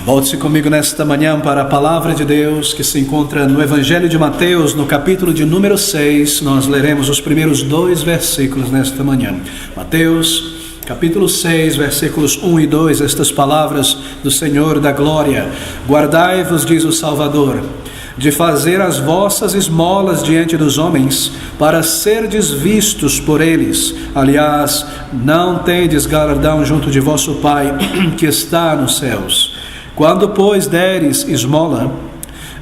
Volte-se comigo nesta manhã para a palavra de Deus que se encontra no Evangelho de Mateus, no capítulo de número 6. Nós leremos os primeiros 2 versículos nesta manhã. Mateus, capítulo 6, versículos 1 e 2, estas palavras do Senhor da Glória. Guardai-vos, diz o Salvador, de fazer as vossas esmolas diante dos homens, para serdes vistos por eles. Aliás, não tendes galardão junto de vosso Pai, que está nos céus. Quando, pois, deres esmola,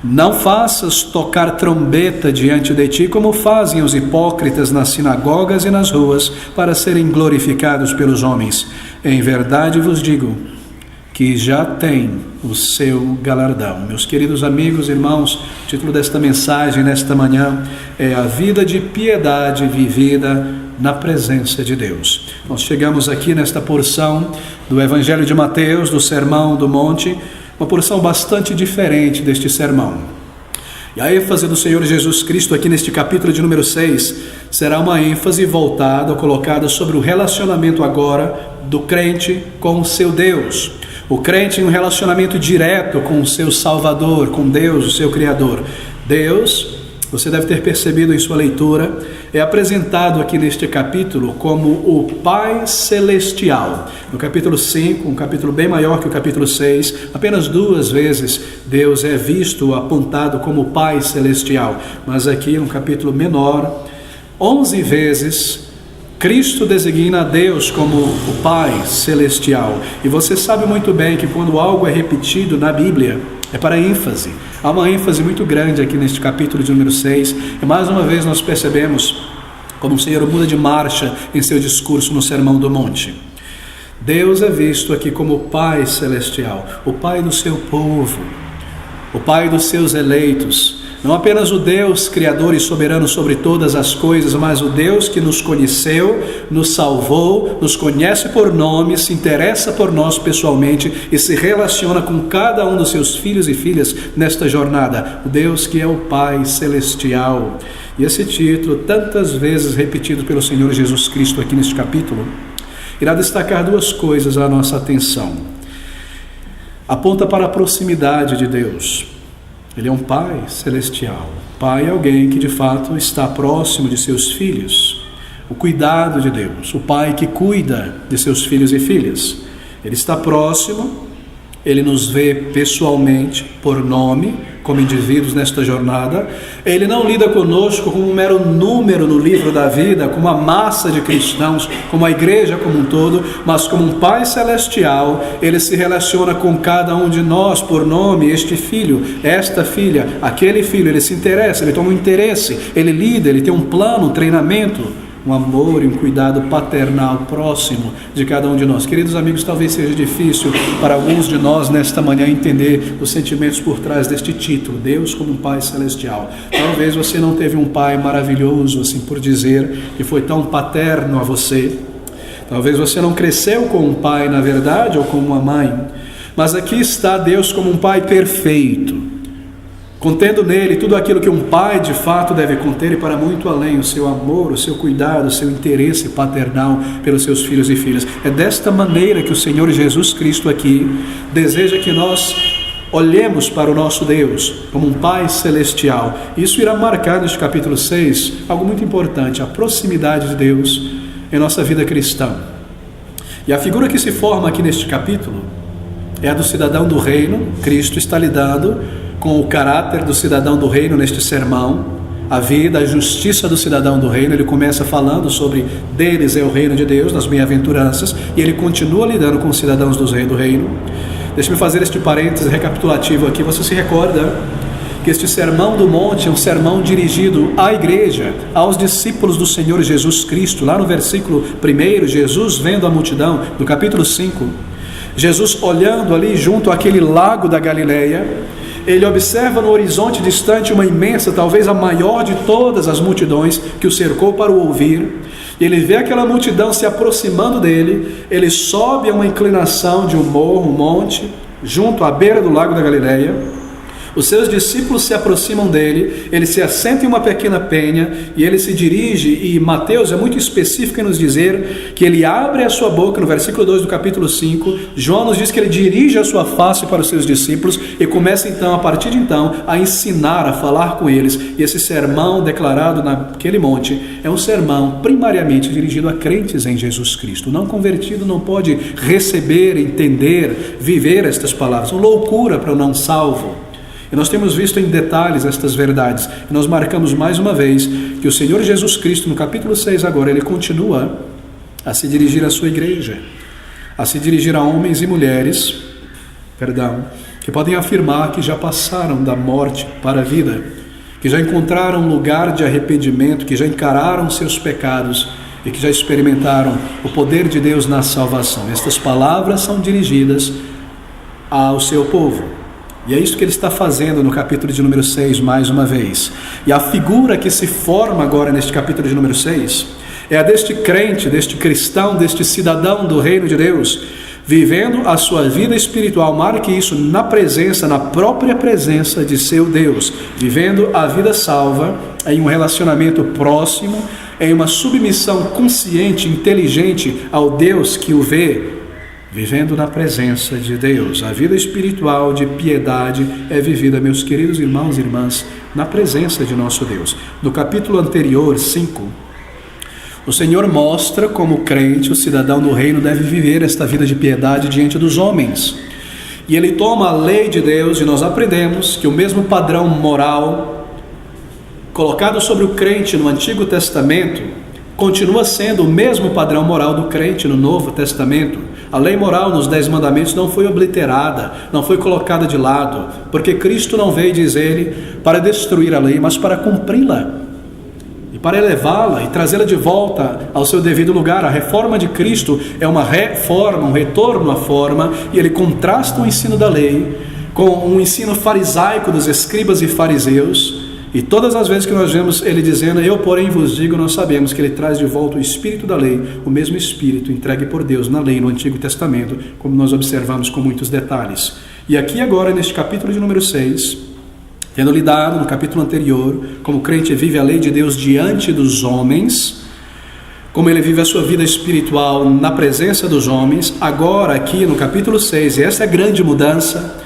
não faças tocar trombeta diante de ti, como fazem os hipócritas nas sinagogas e nas ruas, para serem glorificados pelos homens. Em verdade vos digo que já tem o seu galardão. Meus queridos amigos e irmãos, o título desta mensagem nesta manhã é A Vida de Piedade Vivida na Presença de Deus. Nós chegamos aqui nesta porção do Evangelho de Mateus, do Sermão do Monte, uma porção bastante diferente deste sermão. E a ênfase do Senhor Jesus Cristo aqui neste capítulo de número 6 será uma ênfase voltada, colocada sobre o relacionamento agora do crente com o seu Deus. O crente em um relacionamento direto com o seu Salvador, com Deus, o seu Criador. Deus, você deve ter percebido em sua leitura, é apresentado aqui neste capítulo como o Pai Celestial. No capítulo 5, um capítulo bem maior que o capítulo 6, apenas 2 vezes Deus é visto, apontado como Pai Celestial. Mas aqui, um capítulo menor, 11 vezes Cristo designa a Deus como o Pai Celestial. E você sabe muito bem que quando algo é repetido na Bíblia, é para ênfase. Há uma ênfase muito grande aqui neste capítulo de número 6. E mais uma vez nós percebemos como o Senhor muda de marcha em seu discurso no Sermão do Monte. Deus é visto aqui como o Pai Celestial, o Pai do seu povo, o Pai dos seus eleitos. Não apenas o Deus criador e soberano sobre todas as coisas, mas o Deus que nos conheceu, nos salvou, nos conhece por nome, se interessa por nós pessoalmente e se relaciona com cada um dos seus filhos e filhas nesta jornada. O Deus que é o Pai Celestial. E esse título, tantas vezes repetido pelo Senhor Jesus Cristo aqui neste capítulo, irá destacar 2 coisas à nossa atenção. Aponta para a proximidade de Deus. Ele é um Pai Celestial. Pai é alguém que de fato está próximo de seus filhos. O cuidado de Deus. O Pai que cuida de seus filhos e filhas. Ele está próximo. Ele nos vê pessoalmente, por nome, como indivíduos nesta jornada. Ele não lida conosco como um mero número no livro da vida, como uma massa de cristãos, como a igreja como um todo, mas como um Pai Celestial. Ele se relaciona com cada um de nós por nome, este filho, esta filha, aquele filho. Ele se interessa, ele toma um interesse, ele lida, ele tem um plano, um treinamento, um amor e um cuidado paternal próximo de cada um de nós. Queridos amigos, talvez seja difícil para alguns de nós nesta manhã entender os sentimentos por trás deste título, Deus como um Pai Celestial. Talvez você não teve um pai maravilhoso, assim por dizer, que foi tão paterno a você. Talvez você não cresceu com um pai na verdade ou com uma mãe. Mas aqui está Deus como um Pai perfeito, contendo nele tudo aquilo que um pai de fato deve conter e para muito além, o seu amor, o seu cuidado, o seu interesse paternal pelos seus filhos e filhas. É desta maneira que o Senhor Jesus Cristo aqui deseja que nós olhemos para o nosso Deus como um Pai Celestial. Isso irá marcar neste capítulo 6 algo muito importante, a proximidade de Deus em nossa vida cristã. E a figura que se forma aqui neste capítulo é a do cidadão do reino. Cristo está lidando com o caráter do cidadão do reino neste sermão, a vida, a justiça do cidadão do reino. Ele começa falando sobre deles é o reino de Deus, nas bem-aventuranças, e ele continua lidando com os cidadãos do reino. Deixe-me fazer este parênteses recapitulativo aqui. Você se recorda que este Sermão do Monte é um sermão dirigido à igreja, aos discípulos do Senhor Jesus Cristo. Lá no versículo 1, Jesus vendo a multidão, no capítulo 5, Jesus olhando ali junto àquele lago da Galileia, ele observa no horizonte distante uma imensa, talvez a maior de todas as multidões que o cercou para o ouvir. Ele vê aquela multidão se aproximando dele. Ele sobe a uma inclinação de um morro, um monte, junto à beira do lago da Galileia. Os seus discípulos se aproximam dele, ele se assenta em uma pequena penha e ele se dirige, e Mateus é muito específico em nos dizer que ele abre a sua boca, no versículo 2 do capítulo 5, João nos diz que ele dirige a sua face para os seus discípulos e começa então, a partir de então, a ensinar, a falar com eles. E esse sermão declarado naquele monte é um sermão primariamente dirigido a crentes em Jesus Cristo. O não convertido não pode receber, entender, viver estas palavras. Uma loucura para o não salvo. E nós temos visto em detalhes estas verdades. E nós marcamos mais uma vez que o Senhor Jesus Cristo, no capítulo 6 agora, ele continua a se dirigir à sua igreja, a se dirigir a homens e mulheres, que podem afirmar que já passaram da morte para a vida, que já encontraram um lugar de arrependimento, que já encararam seus pecados e que já experimentaram o poder de Deus na salvação. Estas palavras são dirigidas ao seu povo. E é isso que ele está fazendo no capítulo de número 6, mais uma vez. E a figura que se forma agora neste capítulo de número 6 é a deste crente, deste cristão, deste cidadão do reino de Deus, vivendo a sua vida espiritual, marque isso, na presença, na própria presença de seu Deus, vivendo a vida salva em um relacionamento próximo, em uma submissão consciente, inteligente ao Deus que o vê, vivendo na presença de Deus. A vida espiritual de piedade é vivida, meus queridos irmãos e irmãs, na presença de nosso Deus. No capítulo anterior, 5, o Senhor mostra como o crente, o cidadão do reino, deve viver esta vida de piedade diante dos homens. E ele toma a lei de Deus, e nós aprendemos que o mesmo padrão moral colocado sobre o crente no Antigo Testamento continua sendo o mesmo padrão moral do crente no Novo Testamento. A lei moral nos 10 mandamentos não foi obliterada, não foi colocada de lado, porque Cristo não veio, diz ele, para destruir a lei, mas para cumpri-la e para elevá-la e trazê-la de volta ao seu devido lugar. A reforma de Cristo é uma reforma, um retorno à forma, e ele contrasta o ensino da lei com um ensino farisaico dos escribas e fariseus. E todas as vezes que nós vemos ele dizendo, eu porém vos digo, nós sabemos que ele traz de volta o espírito da lei, o mesmo espírito entregue por Deus na lei no Antigo Testamento, como nós observamos com muitos detalhes. E aqui agora, neste capítulo de número 6, tendo lidado no capítulo anterior, como o crente vive a lei de Deus diante dos homens, como ele vive a sua vida espiritual na presença dos homens, agora aqui no capítulo 6, e essa é a grande mudança,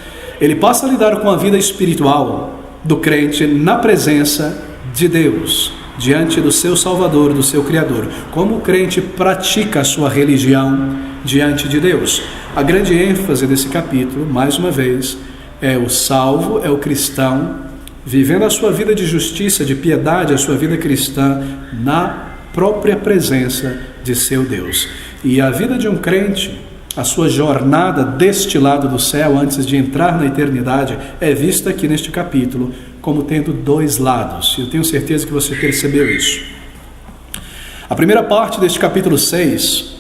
ele passa a lidar com a vida espiritual do crente na presença de Deus, diante do seu Salvador, do seu Criador. Como o crente pratica a sua religião diante de Deus. A grande ênfase desse capítulo, mais uma vez, é o salvo, é o cristão, vivendo a sua vida de justiça, de piedade, a sua vida cristã, na própria presença de seu Deus. E a vida de um crente, a sua jornada deste lado do céu, antes de entrar na eternidade, é vista aqui neste capítulo como tendo 2 lados. Eu tenho certeza que você percebeu isso. A primeira parte deste capítulo 6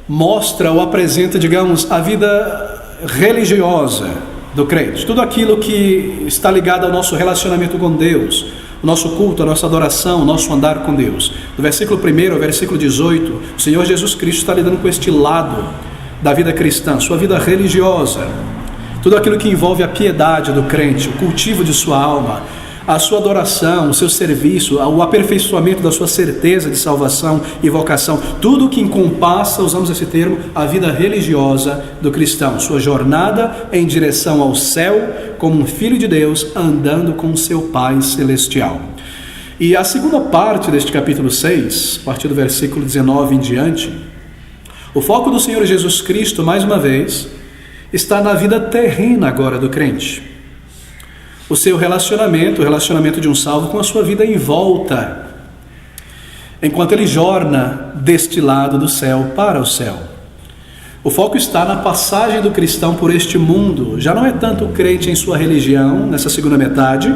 mostra ou apresenta, digamos, a vida religiosa do crente. Tudo aquilo que está ligado ao nosso relacionamento com Deus, o nosso culto, a nossa adoração, o nosso andar com Deus. Do versículo 1 ao versículo 18, o Senhor Jesus Cristo está lidando com este lado da vida cristã, sua vida religiosa, tudo aquilo que envolve a piedade do crente, o cultivo de sua alma, a sua adoração, o seu serviço, o aperfeiçoamento da sua certeza de salvação e vocação, tudo o que encompassa, usamos esse termo, a vida religiosa do cristão, sua jornada em direção ao céu como um filho de Deus andando com seu Pai celestial. E a segunda parte deste capítulo 6, a partir do versículo 19 em diante, o foco do Senhor Jesus Cristo, mais uma vez, está na vida terrena agora do crente. O seu relacionamento, o relacionamento de um salvo com a sua vida em volta, enquanto ele jorna deste lado do céu para o céu. O foco está na passagem do cristão por este mundo. Já não é tanto o crente em sua religião, nessa segunda metade,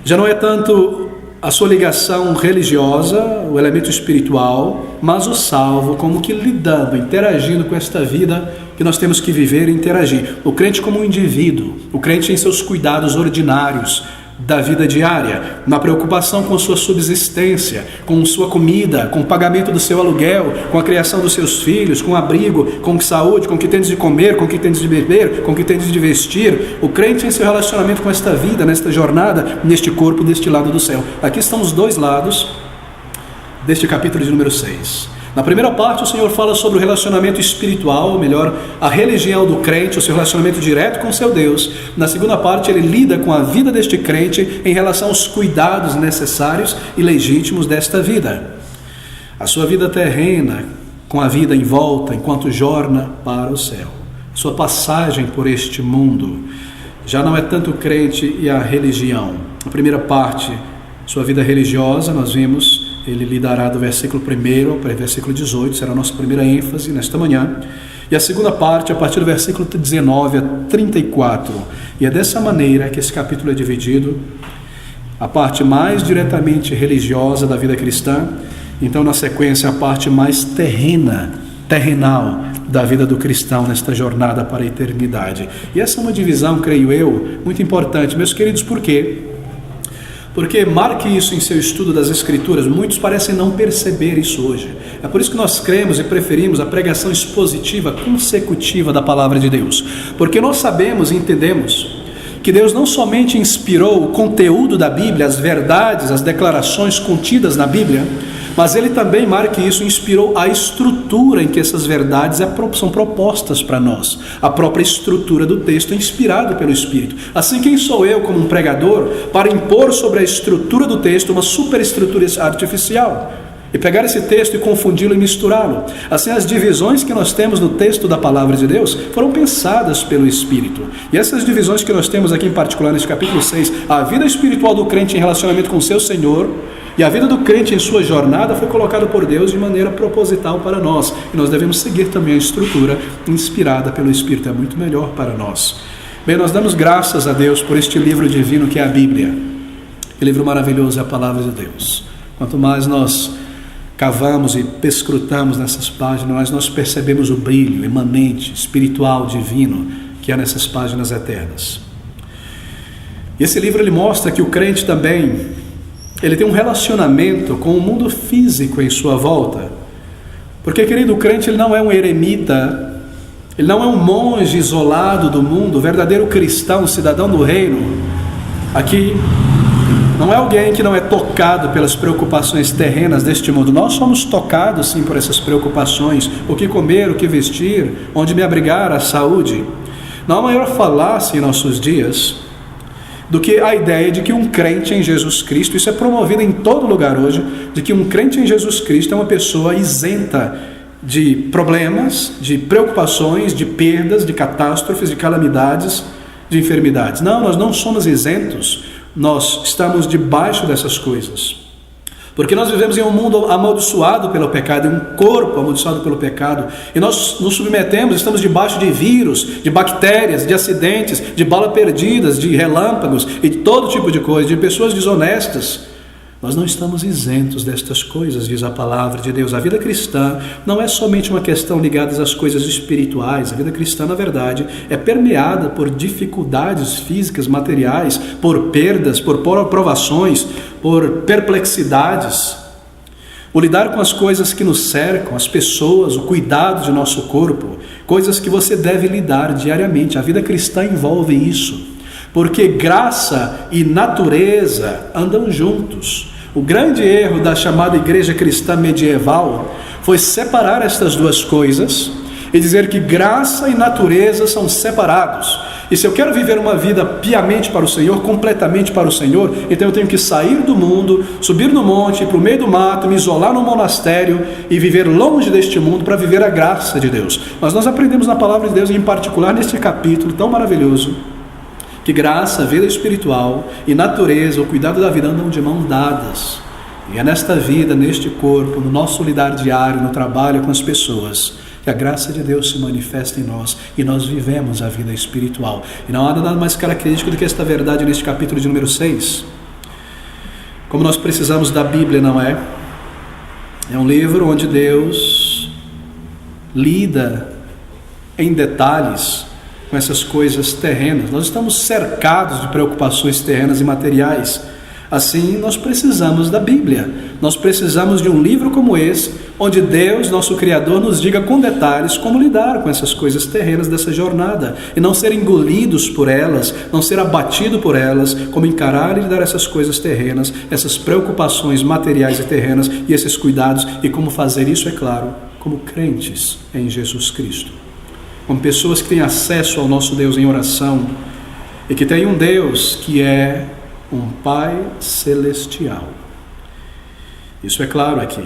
já não é tanto a sua ligação religiosa, o elemento espiritual, mas o salvo como que lidando, interagindo com esta vida que nós temos que viver e interagir. O crente como um indivíduo, o crente em seus cuidados ordinários, da vida diária, na preocupação com sua subsistência, com sua comida, com o pagamento do seu aluguel, com a criação dos seus filhos, com abrigo, com saúde, com o que tens de comer, com o que tens de beber, com o que tens de vestir. O crente em seu relacionamento com esta vida, nesta jornada, neste corpo, deste lado do céu. Aqui estão os dois lados deste capítulo de número 6. Na primeira parte, o Senhor fala sobre o relacionamento espiritual, ou melhor, a religião do crente, o seu relacionamento direto com seu Deus. Na segunda parte, ele lida com a vida deste crente em relação aos cuidados necessários e legítimos desta vida. A sua vida terrena, com a vida em volta, enquanto jorna para o céu. Sua passagem por este mundo já não é tanto o crente e a religião. A primeira parte, sua vida religiosa, nós vimos. Ele lidará do versículo 1 ao versículo 18, será a nossa primeira ênfase nesta manhã. E a segunda parte, a partir do versículo 19 a 34. E é dessa maneira que esse capítulo é dividido. A parte mais diretamente religiosa da vida cristã. Então, na sequência, a parte mais terrenal da vida do cristão nesta jornada para a eternidade. E essa é uma divisão, creio eu, muito importante. Meus queridos, por quê? Porque marque isso em seu estudo das Escrituras. Muitos parecem não perceber isso hoje. É por isso que nós cremos e preferimos a pregação expositiva consecutiva da Palavra de Deus. Porque nós sabemos e entendemos que Deus não somente inspirou o conteúdo da Bíblia, as verdades, as declarações contidas na Bíblia, mas Ele também, marque isso, inspirou a estrutura em que essas verdades são propostas para nós. A própria estrutura do texto é inspirada pelo Espírito. Assim, quem sou eu como um pregador para impor sobre a estrutura do texto uma superestrutura artificial? E pegar esse texto e confundi-lo e misturá-lo. Assim, as divisões que nós temos no texto da Palavra de Deus foram pensadas pelo Espírito. E essas divisões que nós temos aqui em particular neste capítulo 6, a vida espiritual do crente em relacionamento com o seu Senhor e a vida do crente em sua jornada foi colocada por Deus de maneira proposital para nós. E nós devemos seguir também a estrutura inspirada pelo Espírito. É muito melhor para nós. Bem, nós damos graças a Deus por este livro divino que é a Bíblia. Que livro maravilhoso é a Palavra de Deus. Quanto mais nós cavamos e perscrutamos nessas páginas, nós percebemos o brilho imanente, espiritual, divino que há nessas páginas eternas. E esse livro ele mostra que o crente também ele tem um relacionamento com o mundo físico em sua volta. Porque, querido, o crente ele não é um eremita, ele não é um monge isolado do mundo, verdadeiro cristão, cidadão do reino. Aqui não é alguém que não é tocado pelas preocupações terrenas deste mundo. Nós somos tocados sim por essas preocupações. O que comer, o que vestir, onde me abrigar, a saúde. Não há maior falácia em nossos dias do que a ideia de que um crente em Jesus Cristo, isso é promovido em todo lugar hoje, de que um crente em Jesus Cristo é uma pessoa isenta de problemas, de preocupações, de perdas, de catástrofes, de calamidades, de enfermidades. Não, nós não somos isentos, nós estamos debaixo dessas coisas. Porque nós vivemos em um mundo amaldiçoado pelo pecado, em um corpo amaldiçoado pelo pecado, e nós nos submetemos, estamos debaixo de vírus, de bactérias, de acidentes, de balas perdidas, de relâmpagos e de todo tipo de coisa, de pessoas desonestas. Nós não estamos isentos destas coisas, diz a Palavra de Deus. A vida cristã não é somente uma questão ligada às coisas espirituais. A vida cristã, na verdade, é permeada por dificuldades físicas, materiais, por perdas, por provações, por perplexidades. O lidar com as coisas que nos cercam, as pessoas, o cuidado de nosso corpo, coisas que você deve lidar diariamente. A vida cristã envolve isso. Porque graça e natureza andam juntos. O grande erro da chamada igreja cristã medieval foi separar estas duas coisas e dizer que graça e natureza são separados. E se eu quero viver uma vida piamente para o Senhor, completamente para o Senhor, então eu tenho que sair do mundo, subir no monte, ir para o meio do mato, me isolar no monastério e viver longe deste mundo para viver a graça de Deus. Mas nós aprendemos na Palavra de Deus, em particular neste capítulo tão maravilhoso, que graça, vida espiritual e natureza, o cuidado da vida andam de mãos dadas. E é nesta vida, neste corpo, no nosso lidar diário, no trabalho com as pessoas, que a graça de Deus se manifesta em nós e nós vivemos a vida espiritual. E não há nada mais característico do que esta verdade neste capítulo de número 6. Como nós precisamos da Bíblia, não é? É um livro onde Deus lida em detalhes com essas coisas terrenas. Nós estamos cercados de preocupações terrenas e materiais. Assim, nós precisamos da Bíblia. Nós precisamos de um livro como esse, onde Deus, nosso Criador, nos diga com detalhes como lidar com essas coisas terrenas dessa jornada e não ser engolidos por elas, não ser abatido por elas, como encarar e lidar essas coisas terrenas, essas preocupações materiais e terrenas e esses cuidados, e como fazer isso, é claro, como crentes em Jesus Cristo, como pessoas que têm acesso ao nosso Deus em oração e que têm um Deus que é um Pai celestial. Isso é claro aqui.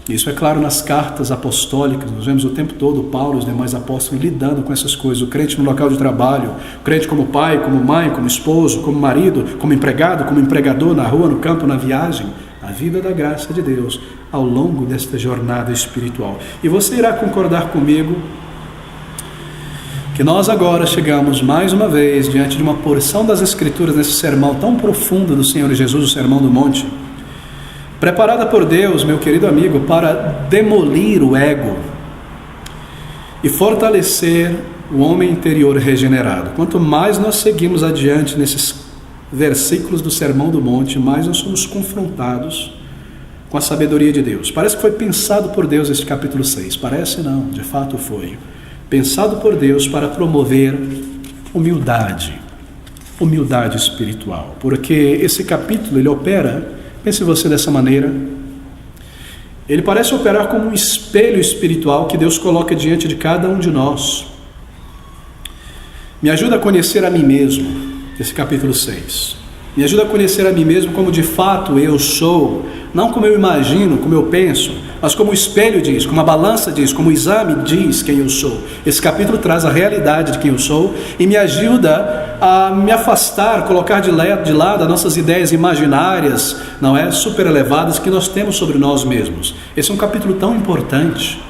Isso é claro nas cartas apostólicas. Nós vemos o tempo todo Paulo e os demais apóstolos lidando com essas coisas. O crente no local de trabalho, o crente como pai, como mãe, como esposo, como marido, como empregado, como empregador, na rua, no campo, na viagem. A vida da graça de Deus ao longo desta jornada espiritual. E você irá concordar comigo que nós agora chegamos mais uma vez diante de uma porção das Escrituras nesse sermão tão profundo do Senhor Jesus, o Sermão do Monte, preparada por Deus, meu querido amigo, para demolir o ego e fortalecer o homem interior regenerado. Quanto mais nós seguimos adiante nesses versículos do Sermão do Monte, mais nós somos confrontados com a sabedoria de Deus. Parece que foi pensado por Deus este capítulo 6. Parece não, de fato foi. Pensado por Deus para promover humildade espiritual. Porque esse capítulo, ele opera, pense você dessa maneira, ele parece operar como um espelho espiritual que Deus coloca diante de cada um de nós. Me ajuda a conhecer a mim mesmo, esse capítulo 6. Me ajuda a conhecer a mim mesmo como de fato eu sou, não como eu imagino, como eu penso, mas como o espelho diz, como a balança diz, como o exame diz quem eu sou. Esse capítulo traz a realidade de quem eu sou e me ajuda a me afastar, colocar de lado as nossas ideias imaginárias, não é, super elevadas que nós temos sobre nós mesmos. Esse é um capítulo tão importante,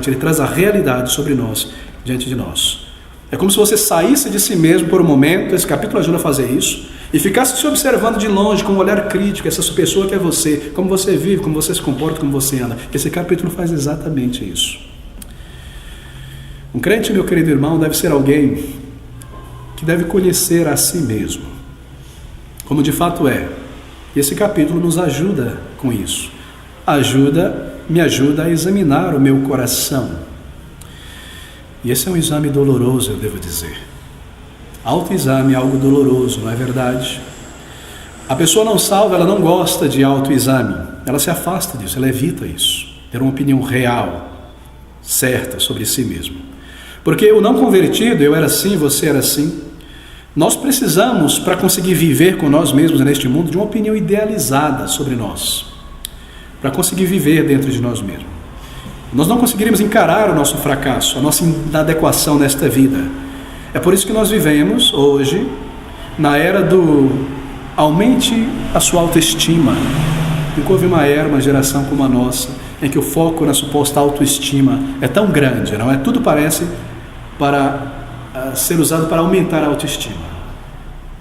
ele traz a realidade sobre nós, diante de nós. É como se você saísse de si mesmo por um momento, esse capítulo ajuda a fazer isso, e ficasse se observando de longe com um olhar crítico, essa pessoa que é você, como você vive, como você se comporta, como você anda. Esse capítulo faz exatamente isso. Um crente, meu querido irmão, deve ser alguém que deve conhecer a si mesmo, como de fato é. E esse capítulo nos ajuda com isso. Me ajuda a examinar o meu coração. E esse é um exame doloroso, eu devo dizer. Autoexame é algo doloroso, não é verdade? A pessoa não salva, ela não gosta de autoexame. Ela se afasta disso, ela evita isso. Ter uma opinião real, certa sobre si mesmo. Porque o não convertido, eu era assim, você era assim. Nós precisamos, para conseguir viver com nós mesmos neste mundo, de uma opinião idealizada sobre nós. Para conseguir viver dentro de nós mesmos. Nós não conseguiríamos encarar o nosso fracasso, a nossa inadequação nesta vida. É por isso que nós vivemos hoje na era do aumente a sua autoestima. Nunca houve uma era, uma geração como a nossa, em que o foco na suposta autoestima é tão grande, não é? Tudo parece para ser usado para aumentar a autoestima.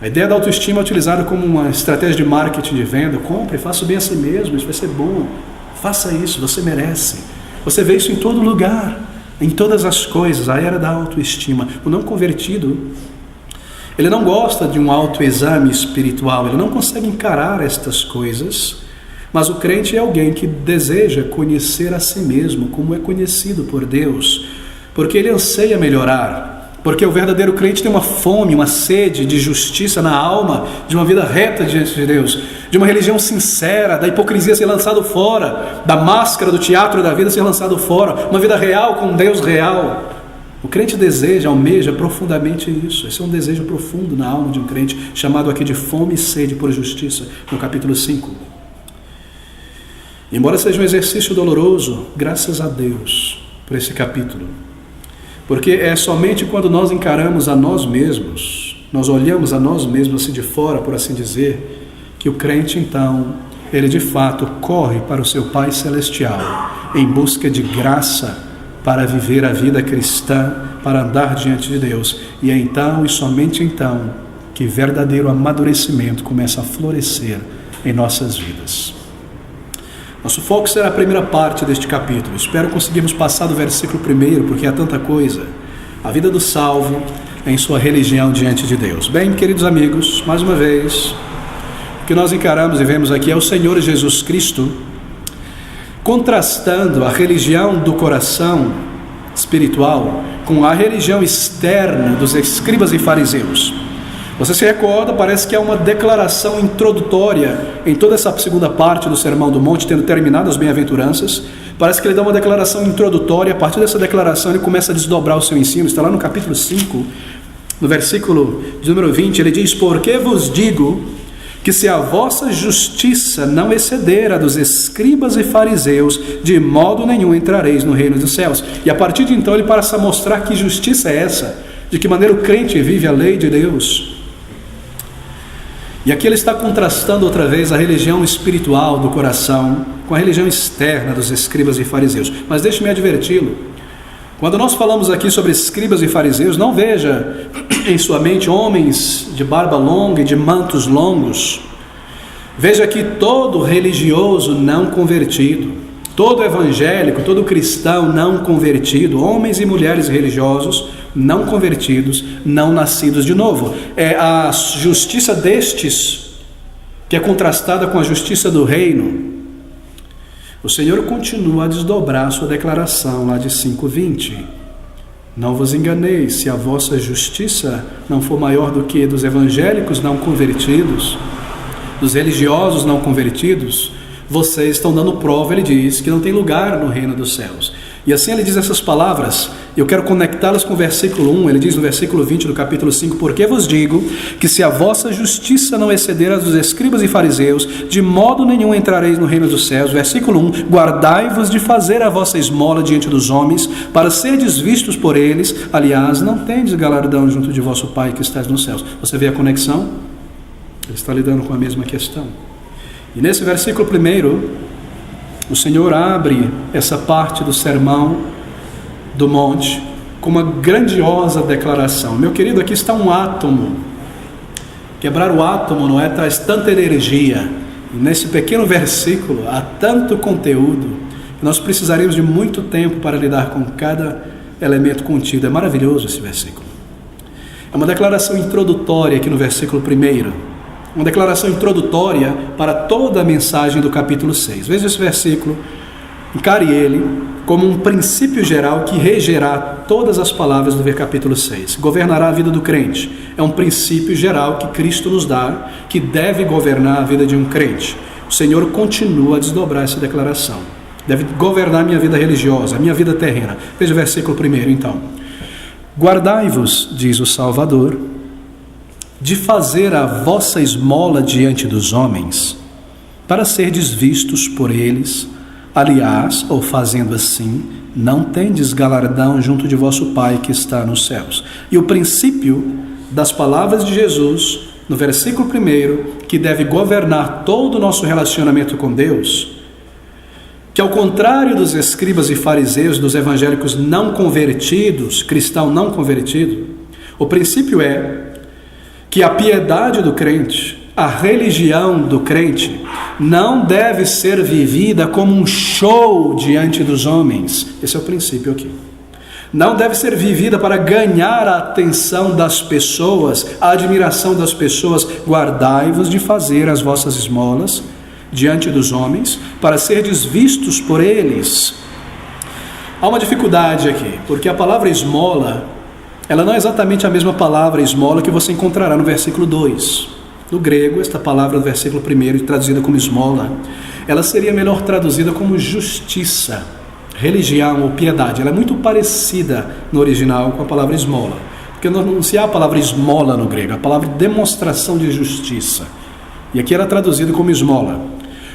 A ideia da autoestima é utilizada como uma estratégia de marketing de venda. Compre, faça o bem a si mesmo, isso vai ser bom. Faça isso, você merece. Você vê isso em todo lugar, em todas as coisas, a era da autoestima. O não convertido, ele não gosta de um autoexame espiritual, ele não consegue encarar estas coisas, mas o crente é alguém que deseja conhecer a si mesmo, como é conhecido por Deus, porque ele anseia melhorar, porque o verdadeiro crente tem uma fome, uma sede de justiça na alma, de uma vida reta diante de Deus, de uma religião sincera, da hipocrisia ser lançado fora, da máscara do teatro da vida ser lançado fora, uma vida real com um Deus real. O crente deseja, almeja profundamente isso. Esse é um desejo profundo na alma de um crente, chamado aqui de fome e sede por justiça, no capítulo 5. Embora seja um exercício doloroso, graças a Deus por esse capítulo. Porque é somente quando nós encaramos a nós mesmos, nós olhamos a nós mesmos assim de fora, por assim dizer, que o crente então, ele de fato corre para o seu Pai Celestial em busca de graça para viver a vida cristã, para andar diante de Deus. E é então, e somente então, que verdadeiro amadurecimento começa a florescer em nossas vidas. Nosso foco será a primeira parte deste capítulo. Espero conseguirmos passar do versículo 1, porque há tanta coisa. A vida do salvo, em sua religião diante de Deus. Bem, queridos amigos, mais uma vez, o que nós encaramos e vemos aqui é o Senhor Jesus Cristo contrastando a religião do coração espiritual com a religião externa dos escribas e fariseus. Você se recorda, parece que é uma declaração introdutória em toda essa segunda parte do Sermão do Monte, tendo terminado as bem-aventuranças. Parece que ele dá uma declaração introdutória. A partir dessa declaração ele começa a desdobrar o seu ensino. Está lá no capítulo 5, no versículo de número 20, ele diz: porque vos digo que se a vossa justiça não exceder a dos escribas e fariseus, de modo nenhum entrareis no reino dos céus. E a partir de então ele passa a mostrar que justiça é essa, de que maneira o crente vive a lei de Deus. E aqui ele está contrastando outra vez a religião espiritual do coração com a religião externa dos escribas e fariseus. Mas deixe-me adverti-lo, quando nós falamos aqui sobre escribas e fariseus, não veja em sua mente homens de barba longa e de mantos longos. Veja que todo religioso não convertido, todo evangélico, todo cristão não convertido, homens e mulheres religiosos não convertidos, não nascidos de novo. É a justiça destes que é contrastada com a justiça do reino. O Senhor continua a desdobrar a sua declaração lá de 5:20. Não vos enganeis, se a vossa justiça não for maior do que dos evangélicos não convertidos, dos religiosos não convertidos, vocês estão dando prova, ele diz, que não tem lugar no reino dos céus. E assim ele diz essas palavras, eu quero conectá-las com o versículo 1, ele diz no versículo 20 do capítulo 5, porque vos digo que se a vossa justiça não exceder a dos escribas e fariseus, de modo nenhum entrareis no reino dos céus. Versículo 1, guardai-vos de fazer a vossa esmola diante dos homens, para serdes vistos por eles, aliás, não tendes galardão junto de vosso Pai que estás nos céus. Você vê a conexão? Ele está lidando com a mesma questão. E nesse versículo 1, o Senhor abre essa parte do Sermão do Monte com uma grandiosa declaração. Meu querido, aqui está um átomo. Quebrar o átomo, não é? Traz tanta energia. E nesse pequeno versículo há tanto conteúdo que nós precisaríamos de muito tempo para lidar com cada elemento contido. É maravilhoso esse versículo. É uma declaração introdutória aqui no versículo 1. Uma declaração introdutória para toda a mensagem do capítulo 6. Veja esse versículo, encare ele como um princípio geral que regerá todas as palavras do capítulo 6. Governará a vida do crente. É um princípio geral que Cristo nos dá, que deve governar a vida de um crente. O Senhor continua a desdobrar essa declaração. Deve governar a minha vida religiosa, a minha vida terrena. Veja o versículo 1 então. Guardai-vos, diz o Salvador, de fazer a vossa esmola diante dos homens, para serdes vistos por eles. Aliás, ou fazendo assim, não tendes galardão junto de vosso Pai que está nos céus. E o princípio das palavras de Jesus, no versículo 1, que deve governar todo o nosso relacionamento com Deus, que ao contrário dos escribas e fariseus, dos evangélicos não convertidos, cristão não convertido, o princípio é que a piedade do crente, a religião do crente, não deve ser vivida como um show diante dos homens. Esse é o princípio aqui. Não deve ser vivida para ganhar a atenção das pessoas, a admiração das pessoas. Guardai-vos de fazer as vossas esmolas diante dos homens, para serdes vistos por eles. Há uma dificuldade aqui, porque a palavra esmola, ela não é exatamente a mesma palavra esmola que você encontrará no versículo 2. No grego, esta palavra do versículo 1, traduzida como esmola, ela seria melhor traduzida como justiça, religião ou piedade. Ela é muito parecida no original com a palavra esmola, porque não se há a palavra esmola no grego, a palavra demonstração de justiça. E aqui era traduzido como esmola.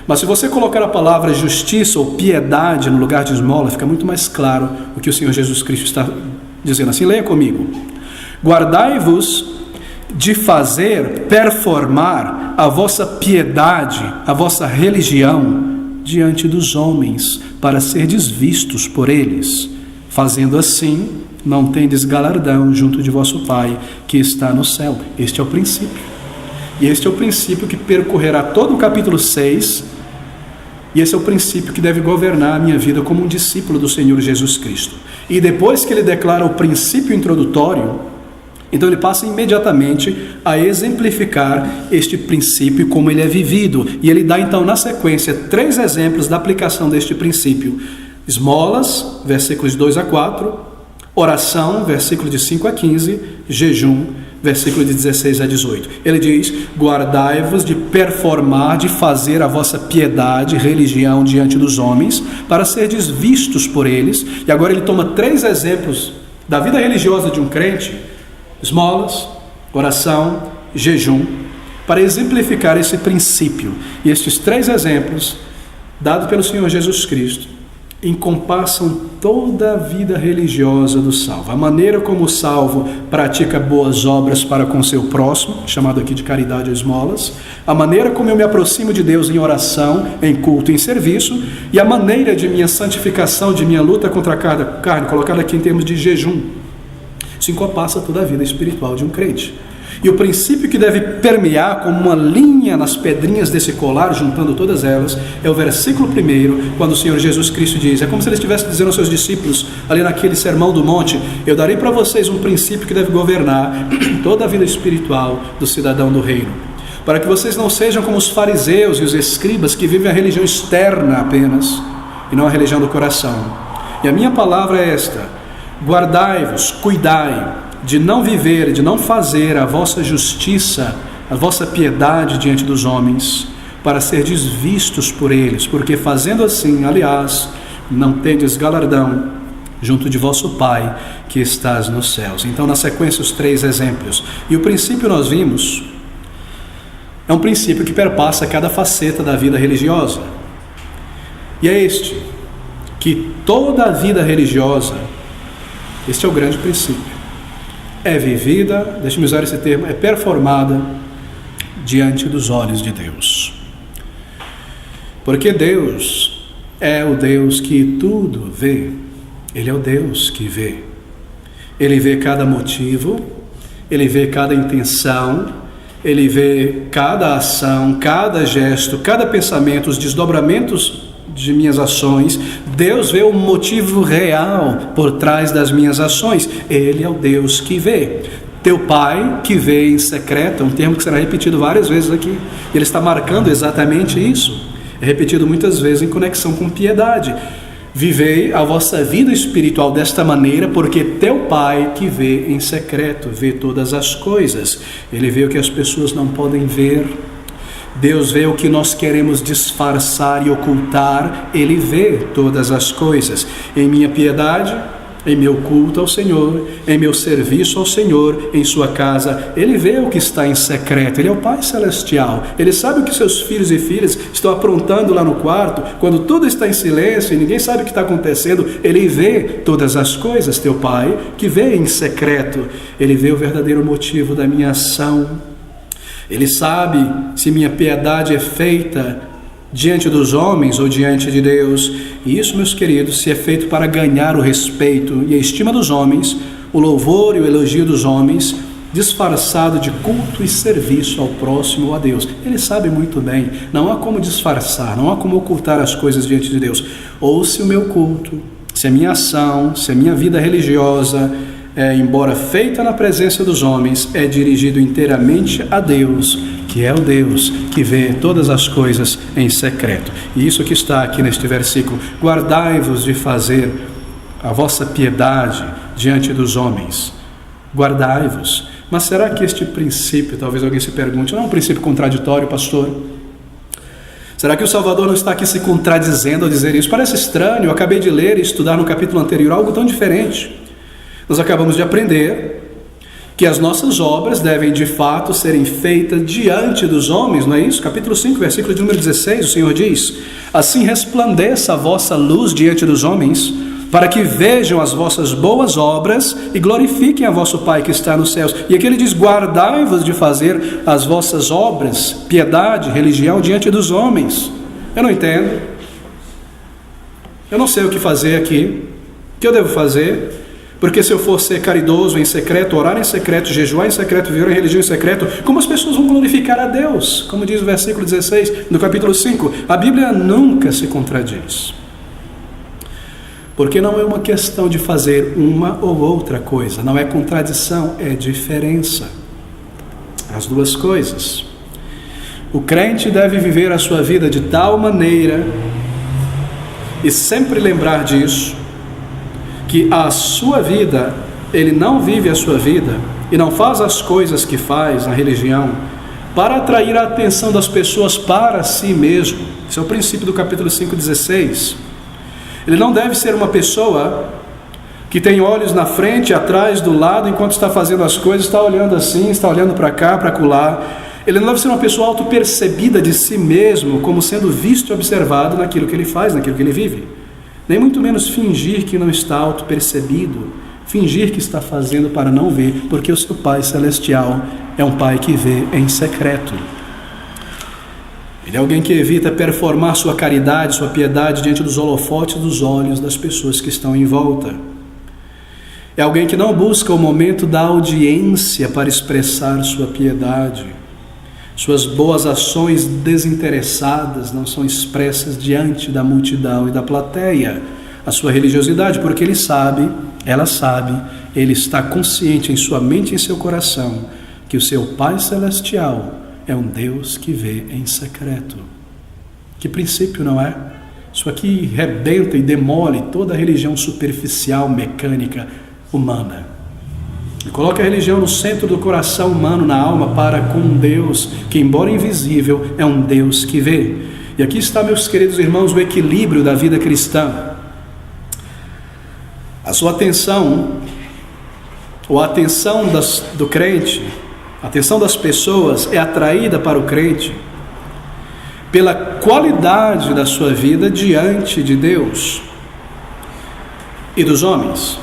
Mas se você colocar a palavra justiça ou piedade no lugar de esmola, fica muito mais claro o que o Senhor Jesus Cristo está dizendo assim. Leia comigo. Guardai-vos de fazer, performar a vossa piedade, a vossa religião diante dos homens, para serdes vistos por eles. Fazendo assim, não tendes galardão junto de vosso Pai que está no céu. Este é o princípio. E este é o princípio que percorrerá todo o capítulo 6, e esse é o princípio que deve governar a minha vida como um discípulo do Senhor Jesus Cristo. E depois que ele declara o princípio introdutório, Então ele passa imediatamente a exemplificar este princípio e como ele é vivido. E ele dá então na sequência 3 exemplos da aplicação deste princípio. Esmolas, versículos 2 a 4, oração, versículo de 5 a 15, jejum, versículo de 16 a 18. Ele diz: guardai-vos de performar, de fazer a vossa piedade, religião diante dos homens, para serdes vistos por eles. E agora ele toma 3 exemplos da vida religiosa de um crente: esmolas, oração, jejum, para exemplificar esse princípio. E estes 3 exemplos, dados pelo Senhor Jesus Cristo, encompassam toda a vida religiosa do salvo. A maneira como o salvo pratica boas obras para com seu próximo, chamado aqui de caridade ou esmolas, a maneira como eu me aproximo de Deus em oração, em culto, em serviço, e a maneira de minha santificação, de minha luta contra a carne, colocada aqui em termos de jejum. Isso encompassa toda a vida espiritual de um crente. E o princípio que deve permear como uma linha nas pedrinhas desse colar, juntando todas elas, é o versículo 1, quando o Senhor Jesus Cristo diz, é como se ele estivesse dizendo aos seus discípulos, ali naquele sermão do monte: eu darei para vocês um princípio que deve governar toda a vida espiritual do cidadão do reino, para que vocês não sejam como os fariseus e os escribas, que vivem a religião externa apenas, e não a religião do coração. E a minha palavra é esta: guardai-vos, cuidai de não viver, de não fazer a vossa justiça, a vossa piedade diante dos homens, para serdes vistos por eles, porque fazendo assim, aliás, não tendes galardão junto de vosso Pai que estás nos céus. Então, na sequência, os 3 exemplos. E o princípio nós vimos, é um princípio que perpassa cada faceta da vida religiosa. E é este, que toda a vida religiosa, este é o grande princípio, é vivida, deixe-me usar esse termo, é performada diante dos olhos de Deus. Porque Deus é o Deus que tudo vê. Ele é o Deus que vê. Ele vê cada motivo, Ele vê cada intenção, Ele vê cada ação, cada gesto, cada pensamento, os desdobramentos de minhas ações. Deus vê o motivo real por trás das minhas ações. Ele é o Deus que vê. Teu Pai que vê em secreto, é um termo que será repetido várias vezes aqui. Ele está marcando exatamente isso. É repetido muitas vezes em conexão com piedade. Vivei a vossa vida espiritual desta maneira, porque teu Pai que vê em secreto, vê todas as coisas. Ele vê o que as pessoas não podem ver. Deus vê o que nós queremos disfarçar e ocultar. Ele vê todas as coisas. Em minha piedade, em meu culto ao Senhor, em meu serviço ao Senhor, em sua casa, Ele vê o que está em secreto. Ele é o Pai Celestial. Ele sabe o que seus filhos e filhas estão aprontando lá no quarto, quando tudo está em silêncio e ninguém sabe o que está acontecendo. Ele vê todas as coisas, teu Pai, que vê em secreto. Ele vê o verdadeiro motivo da minha ação. Ele sabe se minha piedade é feita diante dos homens ou diante de Deus. E isso, meus queridos, se é feito para ganhar o respeito e a estima dos homens, o louvor e o elogio dos homens, disfarçado de culto e serviço ao próximo ou a Deus. Ele sabe muito bem, não há como disfarçar, não há como ocultar as coisas diante de Deus. Ou se o meu culto, se a minha ação, se a minha vida religiosa, embora feita na presença dos homens, é dirigido inteiramente a Deus, que é o Deus que vê todas as coisas em secreto. E isso que está aqui neste versículo: guardai-vos de fazer a vossa piedade diante dos homens. Guardai-vos. Mas será que este princípio, talvez alguém se pergunte, não é um princípio contraditório, pastor? Será que o Salvador não está aqui se contradizendo ao dizer isso? Parece estranho, eu acabei de ler e estudar no capítulo anterior algo tão diferente. Nós acabamos de aprender que as nossas obras devem de fato serem feitas diante dos homens, não é isso? Capítulo 5, versículo de número 16, o Senhor diz: assim resplandeça a vossa luz diante dos homens, para que vejam as vossas boas obras e glorifiquem a vosso Pai que está nos céus. E aqui ele diz: guardai-vos de fazer as vossas obras, piedade, religião, diante dos homens. Eu não entendo. Eu não sei o que fazer aqui. O que eu devo fazer? Porque se eu for ser caridoso em secreto, orar em secreto, jejuar em secreto, viver em religião em secreto, como as pessoas vão glorificar a Deus? Como diz o versículo 16 no capítulo 5, a Bíblia nunca se contradiz. Porque não é uma questão de fazer uma ou outra coisa, não é contradição, é diferença. As duas coisas. O crente deve viver a sua vida de tal maneira, e sempre lembrar disso, que a sua vida, ele não vive a sua vida, e não faz as coisas que faz na religião, para atrair a atenção das pessoas para si mesmo. Esse é o princípio do capítulo 5:16. Ele não deve ser uma pessoa que tem olhos na frente, atrás, do lado, enquanto está fazendo as coisas, está olhando assim, está olhando para cá, para acolá. Ele não deve ser uma pessoa autopercebida de si mesmo, como sendo visto e observado naquilo que ele faz, naquilo que ele vive. Nem muito menos fingir que não está autopercebido, fingir que está fazendo para não ver, porque o seu Pai Celestial é um Pai que vê em secreto. Ele é alguém que evita performar sua caridade, sua piedade diante dos holofotes dos olhos das pessoas que estão em volta. É alguém que não busca o momento da audiência para expressar sua piedade. Suas boas ações desinteressadas não são expressas diante da multidão e da plateia. A sua religiosidade, porque ele sabe, ela sabe, ele está consciente em sua mente e em seu coração que o seu Pai Celestial é um Deus que vê em secreto. Que princípio, não é? Isso aqui rebenta e demole toda a religião superficial, mecânica, humana. E coloca a religião no centro do coração humano, na alma, para com um Deus que, embora invisível, é um Deus que vê. E aqui está, meus queridos irmãos, o equilíbrio da vida cristã. A sua atenção, ou a atenção do crente, a atenção das pessoas é atraída para o crente pela qualidade da sua vida diante de Deus e dos homens.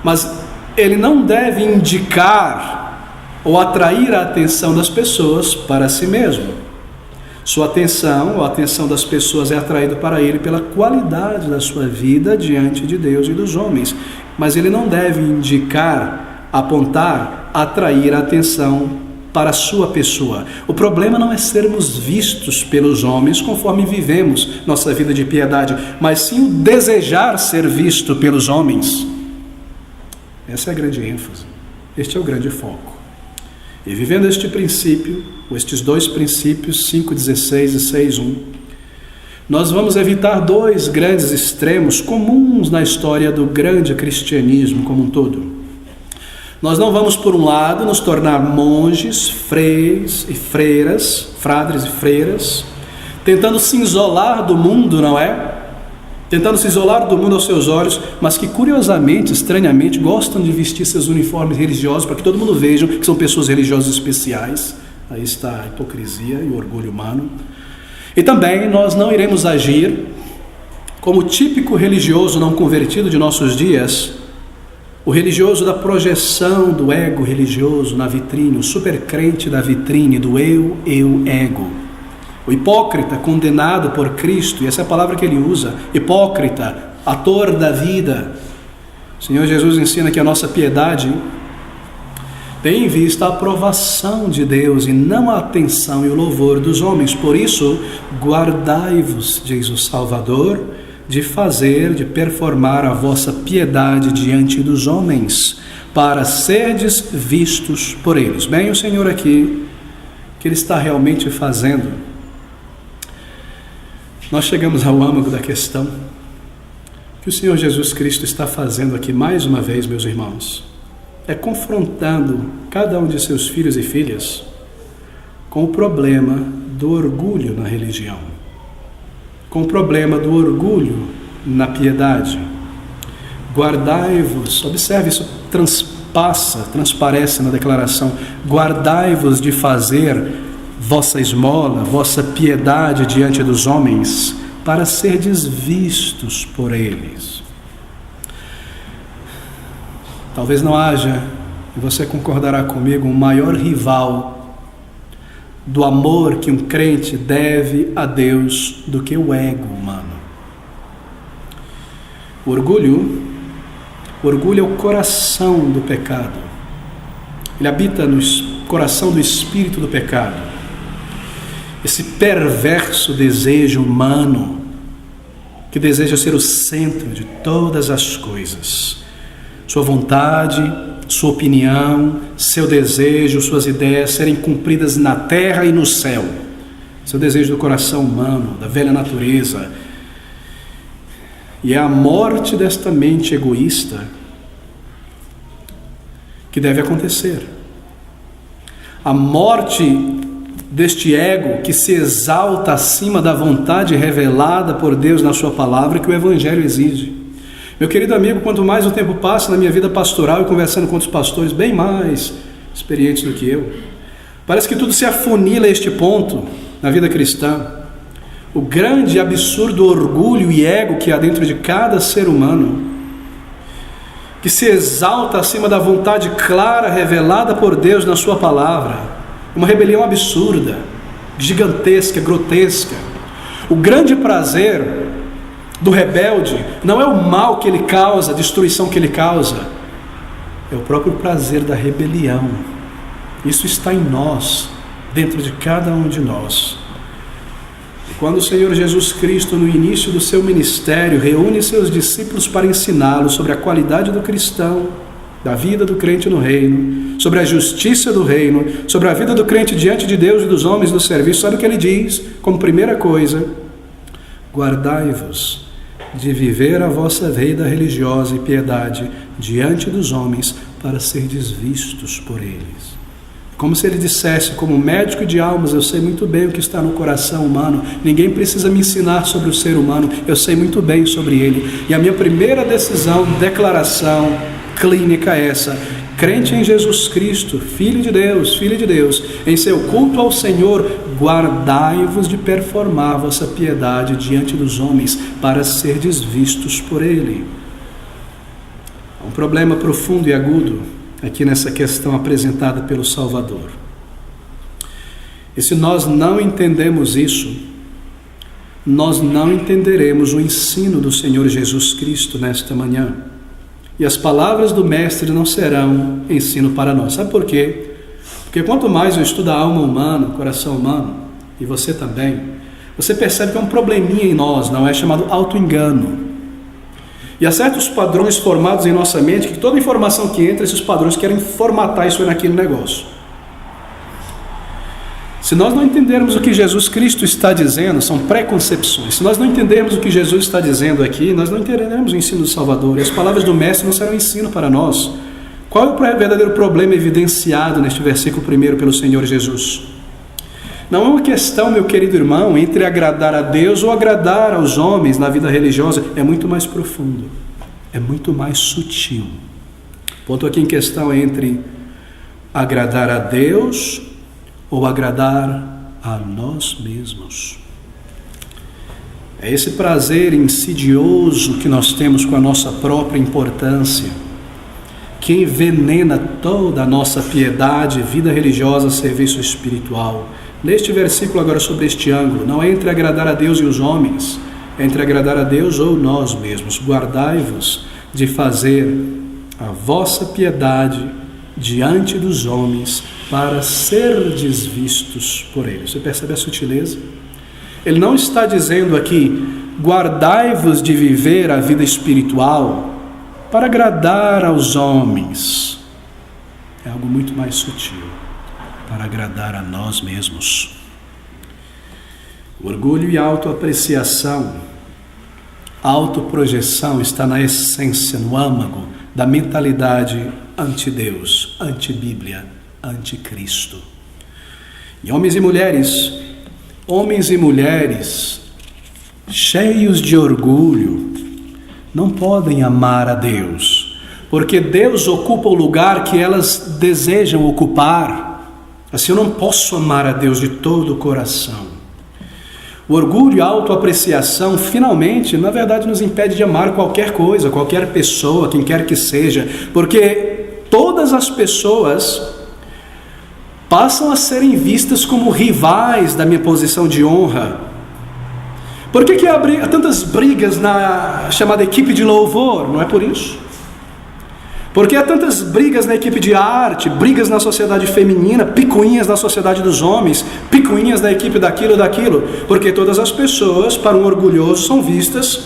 Mas ele não deve indicar ou atrair a atenção das pessoas para si mesmo. Sua atenção, ou a atenção das pessoas é atraída para ele pela qualidade da sua vida diante de Deus e dos homens. Mas ele não deve indicar, apontar, atrair a atenção para a sua pessoa. O problema não é sermos vistos pelos homens conforme vivemos nossa vida de piedade, mas sim o desejar ser visto pelos homens. Essa é a grande ênfase, este é o grande foco. E vivendo este princípio, ou estes dois princípios, 5:16 e 6:1, nós vamos evitar dois grandes extremos comuns na história do grande cristianismo como um todo. Nós não vamos, por um lado, nos tornar monges, freis e freiras, frades e freiras, tentando se isolar do mundo, não é? Tentando se isolar do mundo aos seus olhos, mas que curiosamente, estranhamente, gostam de vestir seus uniformes religiosos para que todo mundo veja que são pessoas religiosas especiais. Aí está a hipocrisia e o orgulho humano. E também nós não iremos agir como o típico religioso não convertido de nossos dias, o religioso da projeção do ego religioso na vitrine, o supercrente da vitrine do eu, ego. O hipócrita condenado por Cristo, e essa é a palavra que ele usa, hipócrita, ator da vida. O Senhor Jesus ensina que a nossa piedade tem em vista a aprovação de Deus e não a atenção e o louvor dos homens. Por isso, guardai-vos, diz o Salvador, de fazer, de performar a vossa piedade diante dos homens, para serdes vistos por eles. Bem, o Senhor aqui, que Ele está realmente fazendo. Nós chegamos ao âmago da questão que o Senhor Jesus Cristo está fazendo aqui mais uma vez, meus irmãos, é confrontando cada um de seus filhos e filhas com o problema do orgulho na religião, com o problema do orgulho na piedade. Guardai-vos, observe, isso transparece na declaração, guardai-vos de fazer vossa esmola, vossa piedade diante dos homens, para serdes vistos por eles. Talvez não haja, e você concordará comigo, um maior rival do amor que um crente deve a Deus do que o ego humano. O orgulho é o coração do pecado. Ele habita no coração do espírito do pecado. Esse perverso desejo humano que deseja ser o centro de todas as coisas. Sua vontade, sua opinião, seu desejo, suas ideias serem cumpridas na terra e no céu. Seu desejo do coração humano, da velha natureza. E é a morte desta mente egoísta que deve acontecer. A morte deste ego que se exalta acima da vontade revelada por Deus na sua palavra, que o Evangelho exige. Meu querido amigo, quanto mais o tempo passa na minha vida pastoral e conversando com outros pastores bem mais experientes do que eu, parece que tudo se afunila a este ponto na vida cristã. O grande e absurdo orgulho e ego que há dentro de cada ser humano, que se exalta acima da vontade clara revelada por Deus na sua palavra. Uma rebelião absurda, gigantesca, grotesca. O grande prazer do rebelde não é o mal que ele causa, a destruição que ele causa, é o próprio prazer da rebelião. Isso está em nós, dentro de cada um de nós. E quando o Senhor Jesus Cristo, no início do seu ministério, reúne seus discípulos para ensiná-los sobre a qualidade do cristão, da vida do crente no reino, sobre a justiça do reino, sobre a vida do crente diante de Deus e dos homens do serviço, sabe o que ele diz? Como primeira coisa: guardai-vos de viver a vossa vida religiosa e piedade diante dos homens, para serdes vistos por eles. Como se ele dissesse: como médico de almas, eu sei muito bem o que está no coração humano, ninguém precisa me ensinar sobre o ser humano, eu sei muito bem sobre ele. E a minha primeira decisão, declaração clínica é essa: crente em Jesus Cristo, Filho de Deus, em seu culto ao Senhor, guardai-vos de performar vossa piedade diante dos homens, para serdes vistos por Ele. Há um problema profundo e agudo aqui nessa questão apresentada pelo Salvador. E se nós não entendemos isso, nós não entenderemos o ensino do Senhor Jesus Cristo nesta manhã. E as palavras do Mestre não serão ensino para nós. Sabe por quê? Porque quanto mais eu estudo a alma humana, o coração humano, e você também, você percebe que é um probleminha em nós, não é? Chamado auto-engano. E há certos padrões formados em nossa mente, que toda informação que entra, esses padrões querem formatar isso naquele negócio. Se nós não entendermos o que Jesus Cristo está dizendo, são preconcepções. Se nós não entendermos o que Jesus está dizendo aqui, nós não entenderemos o ensino do Salvador. E as palavras do Mestre não serão ensino para nós. Qual é o verdadeiro problema evidenciado neste versículo 1 pelo Senhor Jesus? Não é uma questão, meu querido irmão, entre agradar a Deus ou agradar aos homens na vida religiosa. É muito mais profundo, é muito mais sutil. O ponto aqui em questão é entre agradar a Deus ou agradar a nós mesmos. É esse prazer insidioso que nós temos com a nossa própria importância, que envenena toda a nossa piedade, vida religiosa, serviço espiritual. Neste versículo agora, sobre este ângulo, não é entre agradar a Deus e os homens, é entre agradar a Deus ou nós mesmos. Guardai-vos de fazer a vossa piedade diante dos homens, para serdes vistos por eles. Você percebe a sutileza? Ele não está dizendo aqui: guardai-vos de viver a vida espiritual para agradar aos homens. É algo muito mais sutil, para agradar a nós mesmos. O orgulho e a autoapreciação, a autoprojeção está na essência, no âmago da mentalidade anti-Deus, anti-Bíblia, anti-Cristo. E homens e mulheres cheios de orgulho não podem amar a Deus, porque Deus ocupa o lugar que elas desejam ocupar. Assim, eu não posso amar a Deus de todo o coração. O orgulho e a autoapreciação, finalmente, na verdade, nos impede de amar qualquer coisa, qualquer pessoa, quem quer que seja, porque todas as pessoas passam a serem vistas como rivais da minha posição de honra. Por que há tantas brigas na chamada equipe de louvor? Não é por isso. Porque há tantas brigas na equipe de arte, brigas na sociedade feminina, picuinhas na sociedade dos homens, picuinhas na equipe daquilo. Porque todas as pessoas, para um orgulhoso, são vistas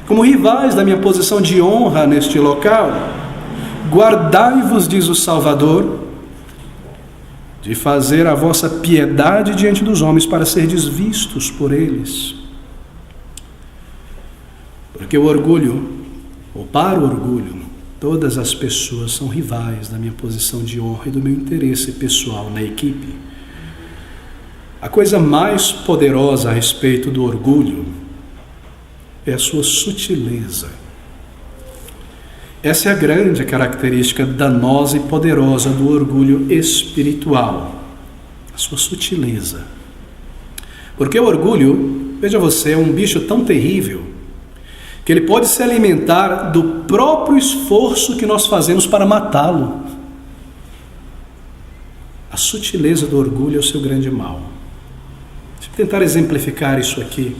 como rivais da minha posição de honra neste local. Guardai-vos, diz o Salvador, de fazer a vossa piedade diante dos homens para serdes vistos por eles. Porque o orgulho, ou para o orgulho, todas as pessoas são rivais da minha posição de honra e do meu interesse pessoal na equipe. A coisa mais poderosa a respeito do orgulho é a sua sutileza. Essa é a grande característica danosa e poderosa do orgulho espiritual, a sua sutileza. Porque o orgulho, veja você, é um bicho tão terrível que ele pode se alimentar do próprio esforço que nós fazemos para matá-lo. A sutileza do orgulho é o seu grande mal. Deixa eu tentar exemplificar isso aqui.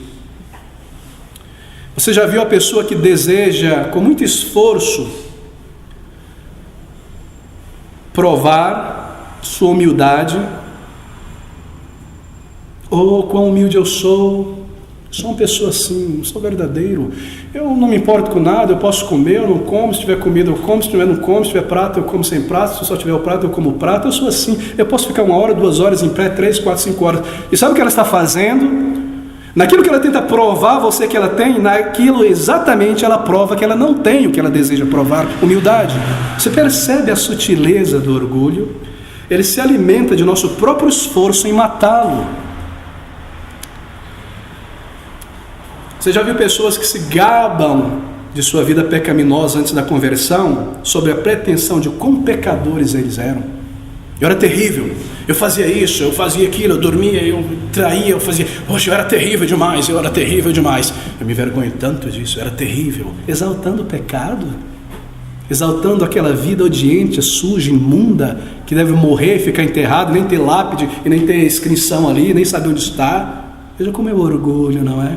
Você já viu a pessoa que deseja, com muito esforço, provar sua humildade? Oh, quão humilde eu sou uma pessoa assim, sou verdadeiro, eu não me importo com nada, eu posso comer, eu não como, se tiver comida eu como, se tiver não como, se tiver prato eu como sem prato, se só tiver o prato eu como o prato, eu sou assim, eu posso ficar 1 hora, 2 horas em pé, 3, 4, 5 horas, e sabe o que ela está fazendo? Naquilo que ela tenta provar você que ela tem, naquilo exatamente ela prova que ela não tem o que ela deseja provar, humildade. Você percebe a sutileza do orgulho? Ele se alimenta de nosso próprio esforço em matá-lo. Você já viu pessoas que se gabam de sua vida pecaminosa antes da conversão, sobre a pretensão de quão pecadores eles eram? Eu era terrível, eu fazia isso, eu fazia aquilo, eu dormia, eu traía, eu fazia... Hoje eu era terrível demais, eu me envergonho tanto disso, eu era terrível. Exaltando o pecado, exaltando aquela vida odienta, suja, imunda, que deve morrer e ficar enterrado, nem ter lápide e nem ter inscrição ali, nem saber onde está. Veja como é o orgulho, não é?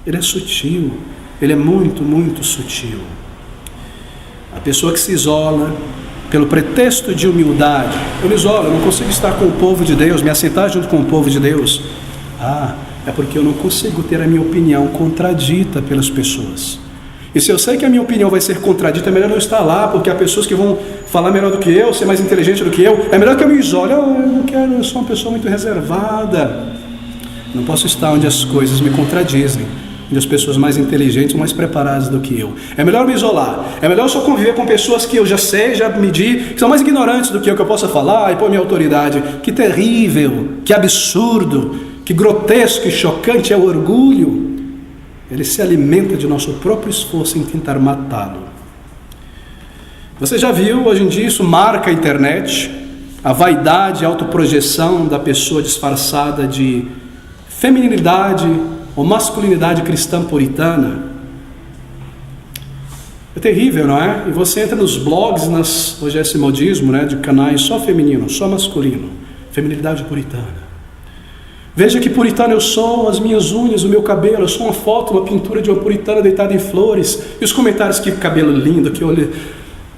Ele é sutil, ele é muito, muito sutil. A pessoa que se isola pelo pretexto de humildade, eu me isolo, eu não consigo estar com o povo de Deus, me assentar junto com o povo de Deus. É porque eu não consigo ter a minha opinião contradita pelas pessoas. E se eu sei que a minha opinião vai ser contradita, é melhor não estar lá, porque há pessoas que vão falar melhor do que eu, ser mais inteligente do que eu. É melhor que eu me isole. Eu não quero, eu sou uma pessoa muito reservada. Não posso estar onde as coisas me contradizem, onde as pessoas mais inteligentes são mais preparadas do que eu. É melhor me isolar, é melhor só conviver com pessoas que eu já sei, já medi, que são mais ignorantes do que eu possa falar e pôr minha autoridade. Que terrível, que absurdo, que grotesco e chocante é o orgulho. Ele se alimenta de nosso próprio esforço em tentar matá-lo. Você já viu, hoje em dia isso marca a internet, a vaidade, a autoprojeção da pessoa disfarçada de feminilidade ou masculinidade cristã puritana. É terrível, não é? E você entra nos blogs, hoje é esse modismo, né, de canais só feminino, só masculino, feminilidade puritana. Veja que puritano eu sou, as minhas unhas, o meu cabelo, eu sou uma foto, uma pintura de uma puritana deitada em flores, e os comentários, que cabelo lindo,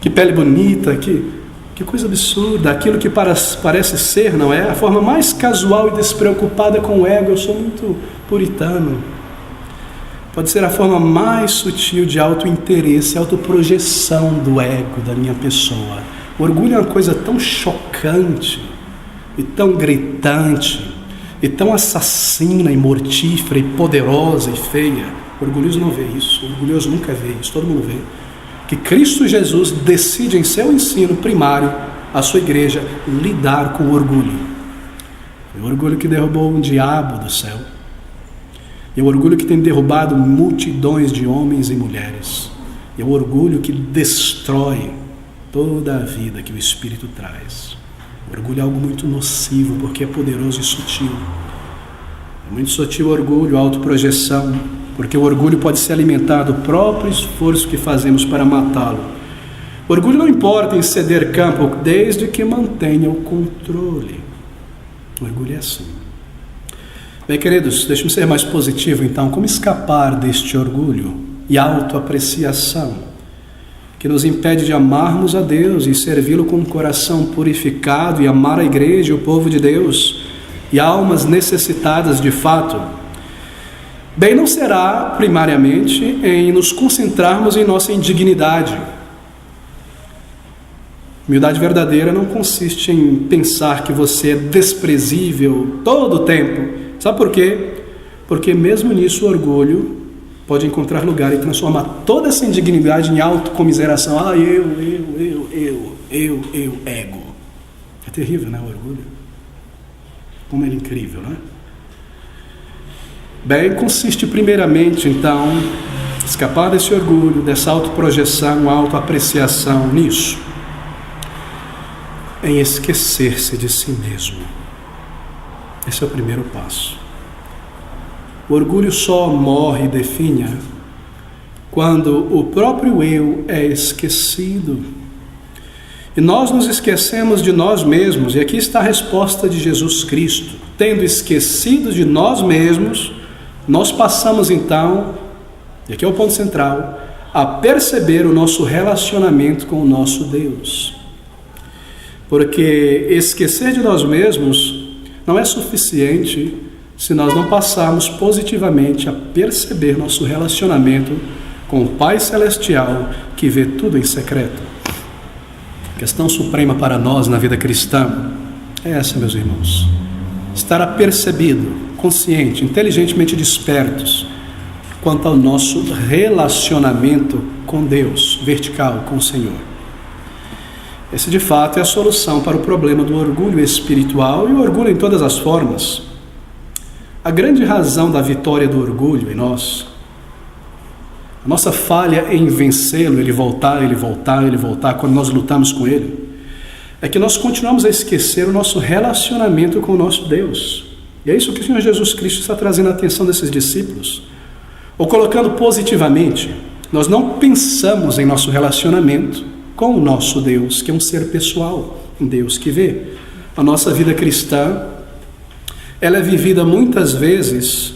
que pele bonita, que coisa absurda, aquilo que parece ser, não é? A forma mais casual e despreocupada com o ego, eu sou muito puritano. Pode ser a forma mais sutil de autointeresse, autoprojeção do ego da minha pessoa. O orgulho é uma coisa tão chocante, e tão gritante, e tão assassina, e mortífera, e poderosa, e feia. O orgulhoso não vê isso, o orgulhoso nunca vê isso, todo mundo vê. Que Cristo Jesus decide em seu ensino primário, a sua igreja, lidar com o orgulho. É o orgulho que derrubou um diabo do céu. É o orgulho que tem derrubado multidões de homens e mulheres. É o orgulho que destrói toda a vida que o Espírito traz. O orgulho é algo muito nocivo, porque é poderoso e sutil. É muito sutil o orgulho, a autoprojeção, porque o orgulho pode se alimentar do próprio esforço que fazemos para matá-lo. O orgulho não importa em ceder campo, desde que mantenha o controle. O orgulho é assim. Bem, queridos, deixe-me ser mais positivo então. Como escapar deste orgulho e autoapreciação que nos impede de amarmos a Deus e servi-lo com um coração purificado, e amar a igreja e o povo de Deus e almas necessitadas de fato? Bem, não será primariamente em nos concentrarmos em nossa indignidade. Humildade verdadeira não consiste em pensar que você é desprezível todo o tempo. Sabe por quê? Porque mesmo nisso o orgulho pode encontrar lugar e transformar toda essa indignidade em autocomiseração. Eu, ego. É terrível, né, o orgulho? Como ele é incrível, né? Bem, consiste primeiramente, então, escapar desse orgulho, dessa autoprojeção, autoapreciação nisso, em esquecer-se de si mesmo. Esse é o primeiro passo. O orgulho só morre e definha quando o próprio eu é esquecido. E nós nos esquecemos de nós mesmos, e aqui está a resposta de Jesus Cristo. Tendo esquecido de nós mesmos, nós passamos então, e aqui é o ponto central, a perceber o nosso relacionamento com o nosso Deus. Porque esquecer de nós mesmos não é suficiente se nós não passarmos positivamente a perceber nosso relacionamento com o Pai Celestial que vê tudo em secreto. A questão suprema para nós na vida cristã é essa, meus irmãos. Estar apercebido, consciente, inteligentemente despertos quanto ao nosso relacionamento com Deus, vertical, com o Senhor. Esse de fato é a solução para o problema do orgulho espiritual e o orgulho em todas as formas. A grande razão da vitória do orgulho em nós, a nossa falha em vencê-lo, ele voltar, quando nós lutamos com ele, é que nós continuamos a esquecer o nosso relacionamento com o nosso Deus. E é isso que o Senhor Jesus Cristo está trazendo a atenção desses discípulos. Ou colocando positivamente, nós não pensamos em nosso relacionamento com o nosso Deus, que é um ser pessoal, um Deus que vê. A nossa vida cristã, ela é vivida muitas vezes,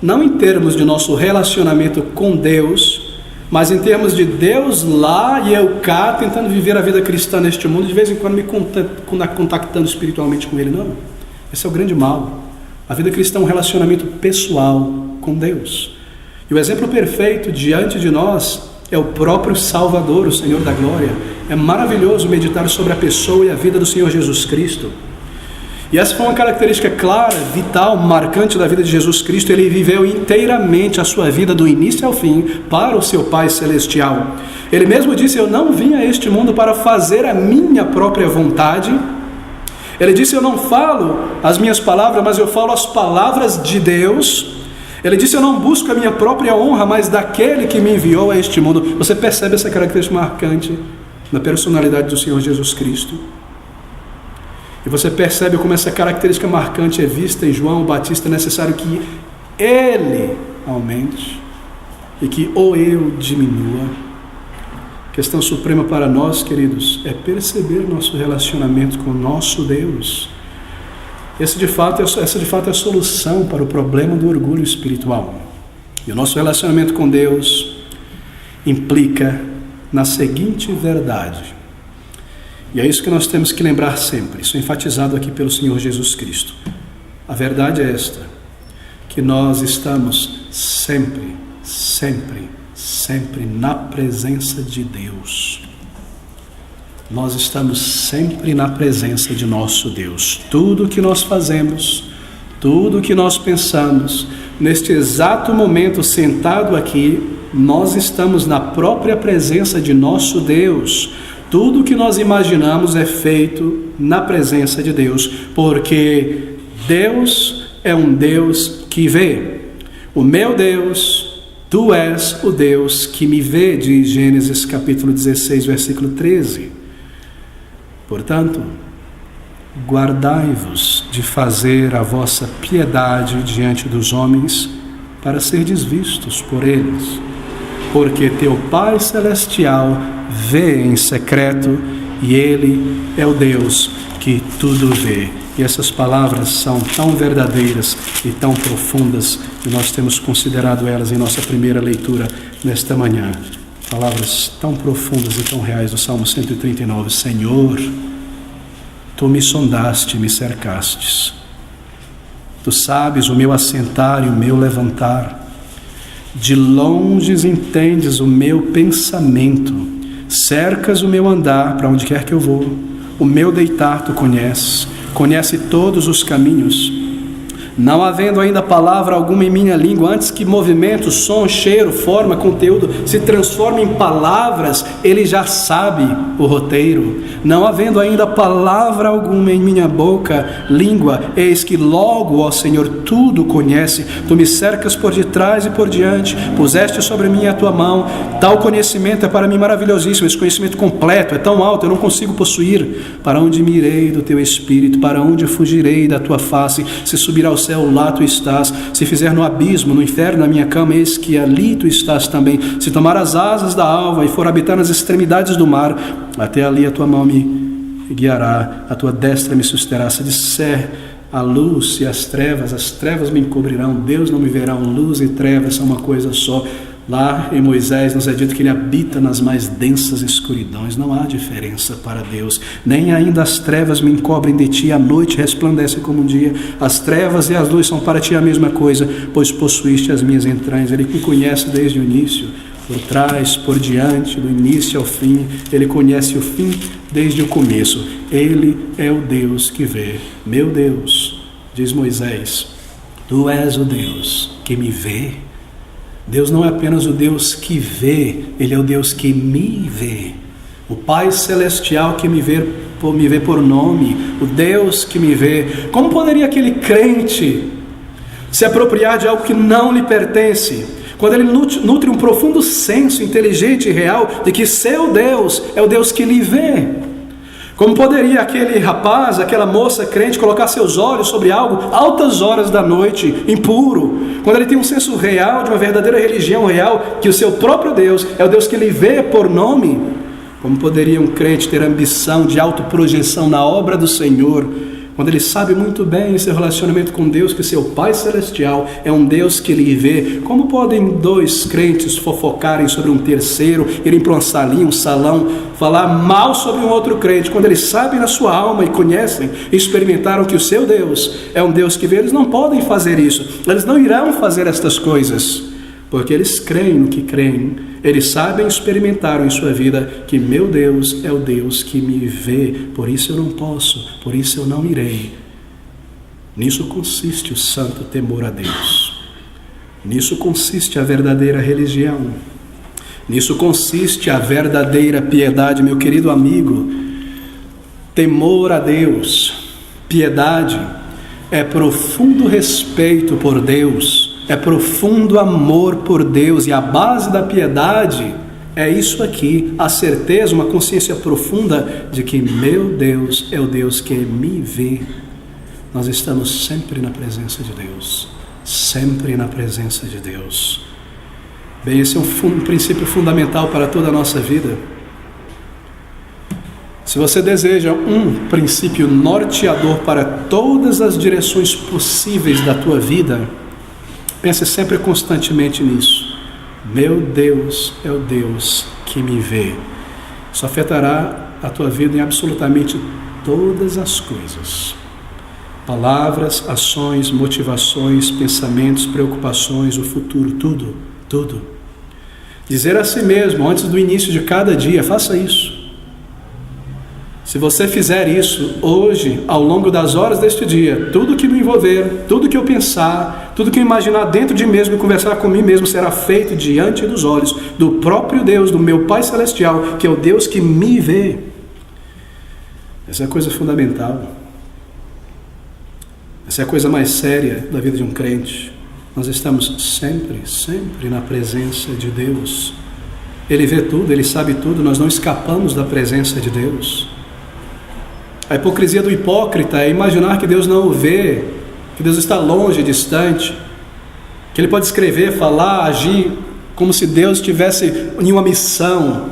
não em termos de nosso relacionamento com Deus, mas em termos de Deus lá e eu cá, tentando viver a vida cristã neste mundo, de vez em quando me contactando espiritualmente com Ele. Não, esse é o grande mal. A vida cristã é um relacionamento pessoal com Deus. E o exemplo perfeito diante de nós é o próprio Salvador, o Senhor da Glória. É maravilhoso meditar sobre a pessoa e a vida do Senhor Jesus Cristo. E essa foi uma característica clara, vital, marcante da vida de Jesus Cristo. Ele viveu inteiramente a sua vida do início ao fim para o seu Pai Celestial. Ele mesmo disse: eu não vim a este mundo para fazer a minha própria vontade. Ele disse: eu não falo as minhas palavras, mas eu falo as palavras de Deus. Ele disse: eu não busco a minha própria honra, mas daquele que me enviou a este mundo. Você percebe essa característica marcante na personalidade do Senhor Jesus Cristo? E você percebe como essa característica marcante é vista em João Batista. É necessário que Ele aumente e que o eu diminua. A questão suprema para nós, queridos, é perceber nosso relacionamento com o nosso Deus. Essa de fato é a solução para o problema do orgulho espiritual. E o nosso relacionamento com Deus implica na seguinte verdade. E é isso que nós temos que lembrar sempre. Isso é enfatizado aqui pelo Senhor Jesus Cristo. A verdade é esta: que nós estamos sempre na presença de Deus. Nós estamos sempre na presença de nosso Deus. Tudo o que nós fazemos, tudo o que nós pensamos, neste exato momento sentado aqui, nós estamos na própria presença de nosso Deus. Tudo o que nós imaginamos é feito na presença de Deus, porque Deus é um Deus que vê. O meu Deus, tu és o Deus que me vê, diz Gênesis capítulo 16, versículo 13. Portanto, guardai-vos de fazer a vossa piedade diante dos homens, para serdes vistos por eles, porque teu Pai Celestial vê em secreto, e Ele é o Deus que tudo vê. E essas palavras são tão verdadeiras e tão profundas, e nós temos considerado elas em nossa primeira leitura nesta manhã. Palavras tão profundas e tão reais do Salmo 139. Senhor, Tu me sondaste e me cercastes. Tu sabes o meu assentar e o meu levantar. De longe entendes o meu pensamento. Cercas o meu andar para onde quer que eu vou. O meu deitar tu conheces. Conhece todos os caminhos. Não havendo ainda palavra alguma em minha língua, antes que movimento, som, cheiro, forma, conteúdo se transforme em palavras, ele já sabe o roteiro. Não havendo ainda palavra alguma em minha boca, língua, eis que logo, ó Senhor, tudo conhece. Tu me cercas por detrás e por diante, puseste sobre mim a tua mão. Tal conhecimento é para mim maravilhosíssimo, esse conhecimento completo é tão alto, eu não consigo possuir. Para onde me irei do teu espírito? Para onde fugirei da tua face? Se subir ao céu, lá tu estás. Se fizer no abismo, no inferno, a minha cama, eis que ali tu estás também. Se tomar as asas da alva e for habitar nas extremidades do mar, até ali a tua mão me guiará, a tua destra me susterá. Se disser a luz e as trevas me encobrirão. Deus não me verá. Luz e trevas são uma coisa só. Lá em Moisés nos é dito que ele habita nas mais densas escuridões. Não há diferença para Deus. Nem ainda as trevas me encobrem de ti. A noite resplandece como um dia. As trevas e as luzes são para ti a mesma coisa, pois possuíste as minhas entranhas. Ele me conhece desde o início, por trás, por diante, do início ao fim. Ele conhece o fim desde o começo. Ele é o Deus que vê. Meu Deus, diz Moisés, tu és o Deus que me vê. Deus não é apenas o Deus que vê, Ele é o Deus que me vê. O Pai Celestial que me vê por nome, o Deus que me vê. Como poderia aquele crente se apropriar de algo que não lhe pertence, quando ele nutre um profundo senso inteligente e real de que seu Deus é o Deus que lhe vê? Como poderia aquele rapaz, aquela moça crente colocar seus olhos sobre algo altas horas da noite, impuro, quando ele tem um senso real de uma verdadeira religião real, que o seu próprio Deus é o Deus que lhe vê por nome? Como poderia um crente ter ambição de autoprojeção na obra do Senhor, quando ele sabe muito bem em seu relacionamento com Deus que seu Pai Celestial é um Deus que lhe vê? Como podem dois crentes fofocarem sobre um terceiro, irem para uma salinha, um salão, falar mal sobre um outro crente, quando eles sabem na sua alma e conhecem e experimentaram que o seu Deus é um Deus que vê? Eles não podem fazer isso, eles não irão fazer estas coisas, porque eles creem no que creem. Eles sabem, experimentaram em sua vida que meu Deus é o Deus que me vê. Por isso eu não posso, por isso eu não irei. Nisso consiste o santo temor a Deus. Nisso consiste a verdadeira religião. Nisso consiste a verdadeira piedade, meu querido amigo. Temor a Deus, piedade, é profundo respeito por Deus. É profundo amor por Deus, e a base da piedade é isso aqui, a certeza, uma consciência profunda de que meu Deus é o Deus que me vê. Nós estamos sempre na presença de Deus, sempre na presença de Deus. Bem, esse é um princípio fundamental para toda a nossa vida. Se você deseja um princípio norteador para todas as direções possíveis da tua vida, pense sempre constantemente nisso. Meu Deus é o Deus que me vê. Isso afetará a tua vida em absolutamente todas as coisas. Palavras, ações, motivações, pensamentos, preocupações, o futuro, tudo, tudo. Dizer a si mesmo, antes do início de cada dia, faça isso. Se você fizer isso hoje, ao longo das horas deste dia, tudo que me envolver, tudo que eu pensar, tudo que eu imaginar dentro de mim mesmo e conversar com mim mesmo será feito diante dos olhos do próprio Deus, do meu Pai Celestial, que é o Deus que me vê. Essa é a coisa fundamental. Essa é a coisa mais séria da vida de um crente. Nós estamos sempre, sempre na presença de Deus. Ele vê tudo, Ele sabe tudo, nós não escapamos da presença de Deus. A hipocrisia do hipócrita é imaginar que Deus não o vê, que Deus está longe, distante, que Ele pode escrever, falar, agir, como se Deus estivesse em uma missão.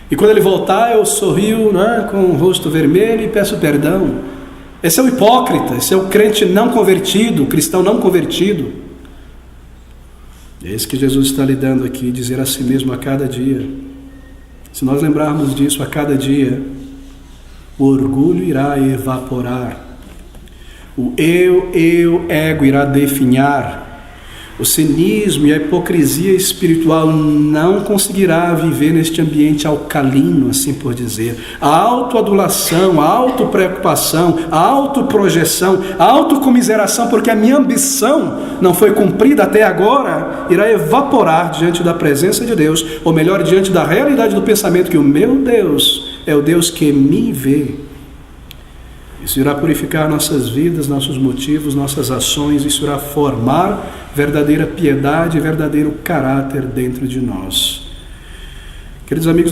E quando Ele voltar, eu sorrio, né, com o rosto vermelho e peço perdão. Esse é o hipócrita, esse é o crente não convertido, o cristão não convertido. É isso que Jesus está lhe dando aqui, dizer a si mesmo a cada dia. Se nós lembrarmos disso a cada dia, o orgulho irá evaporar. O eu, ego irá definhar. O cinismo e a hipocrisia espiritual não conseguirá viver neste ambiente alcalino, assim por dizer. A autoadulação, a autopreocupação, a autoprojeção, a autocomiseração, porque a minha ambição não foi cumprida até agora, irá evaporar diante da presença de Deus, ou melhor, diante da realidade do pensamento que o meu Deus é o Deus que me vê. Isso irá purificar nossas vidas, nossos motivos, nossas ações. Isso irá formar verdadeira piedade e verdadeiro caráter dentro de nós. Queridos amigos,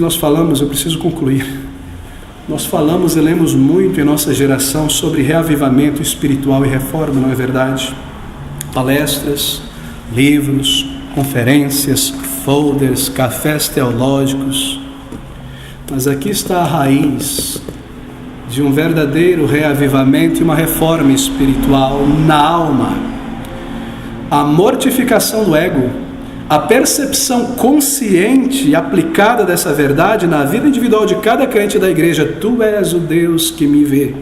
eu preciso concluir. Nós falamos e lemos muito em nossa geração sobre reavivamento espiritual e reforma, não é verdade? Palestras, livros, conferências, folders, cafés teológicos. Mas aqui está a raiz de um verdadeiro reavivamento e uma reforma espiritual na alma. A mortificação do ego, a percepção consciente e aplicada dessa verdade na vida individual de cada crente da igreja. Tu és o Deus que me vê.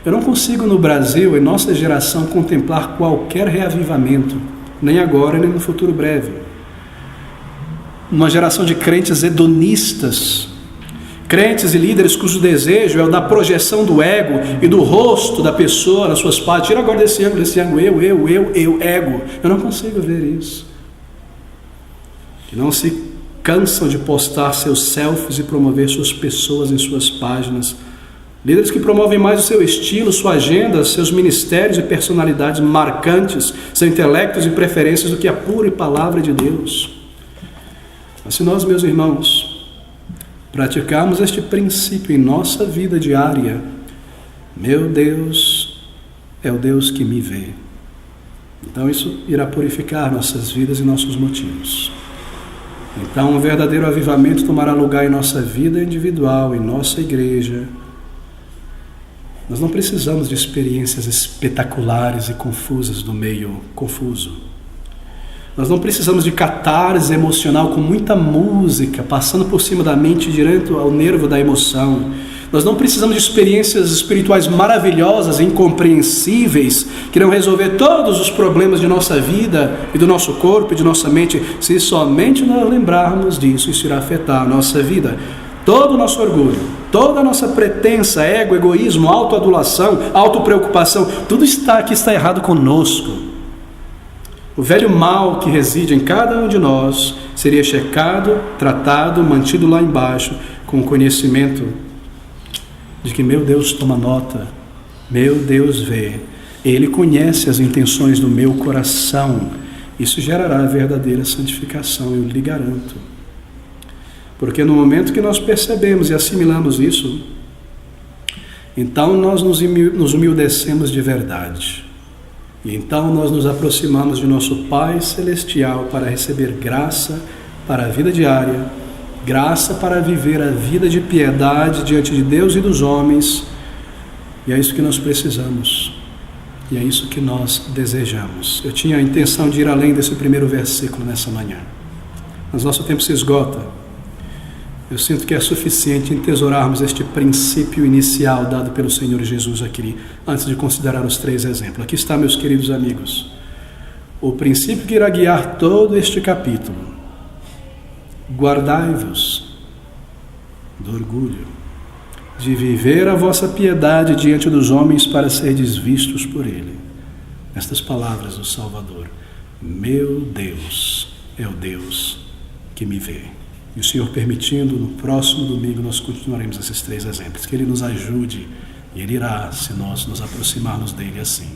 Eu não consigo no Brasil, em nossa geração, contemplar qualquer reavivamento, nem agora, nem no futuro breve. Uma geração de crentes hedonistas, crentes e líderes cujo desejo é o da projeção do ego e do rosto da pessoa nas suas partes. Tira agora desse ângulo, eu, ego. Eu não consigo ver isso. Que não se cansam de postar seus selfies e promover suas pessoas em suas páginas. Líderes que promovem mais o seu estilo, sua agenda, seus ministérios e personalidades marcantes, seus intelectos e preferências do que a pura palavra de Deus. Mas se nós, meus irmãos, praticarmos este princípio em nossa vida diária, meu Deus é o Deus que me vê. Então isso irá purificar nossas vidas e nossos motivos. Então um verdadeiro avivamento tomará lugar em nossa vida individual, em nossa igreja. Nós não precisamos de experiências espetaculares e confusas do meio confuso. Nós não precisamos de catarse emocional com muita música, passando por cima da mente direto ao nervo da emoção. Nós não precisamos de experiências espirituais maravilhosas e incompreensíveis, que irão resolver todos os problemas de nossa vida e do nosso corpo e de nossa mente. Se somente nós lembrarmos disso, isso irá afetar a nossa vida. Todo o nosso orgulho, toda a nossa pretensa, ego, egoísmo, autoadulação, autopreocupação, tudo está errado conosco. O velho mal que reside em cada um de nós seria checado, tratado, mantido lá embaixo, com o conhecimento de que meu Deus toma nota, meu Deus vê, Ele conhece as intenções do meu coração. Isso gerará a verdadeira santificação, eu lhe garanto. Porque no momento que nós percebemos e assimilamos isso, então nós nos humildecemos de verdade. E então nós nos aproximamos de nosso Pai Celestial para receber graça para a vida diária, graça para viver a vida de piedade diante de Deus e dos homens. E é isso que nós precisamos. E é isso que nós desejamos. Eu tinha a intenção de ir além desse primeiro versículo nessa manhã. Mas nosso tempo se esgota. Eu sinto que é suficiente entesourarmos este princípio inicial dado pelo Senhor Jesus aqui, antes de considerar os 3 exemplos. Aqui está, meus queridos amigos, o princípio que irá guiar todo este capítulo. Guardai-vos do orgulho, de viver a vossa piedade diante dos homens para serdes vistos por Ele. Estas palavras do Salvador: meu Deus é o Deus que me vê. E o Senhor permitindo, no próximo domingo nós continuaremos esses 3 exemplos. Que Ele nos ajude e Ele irá, se nós nos aproximarmos dEle assim.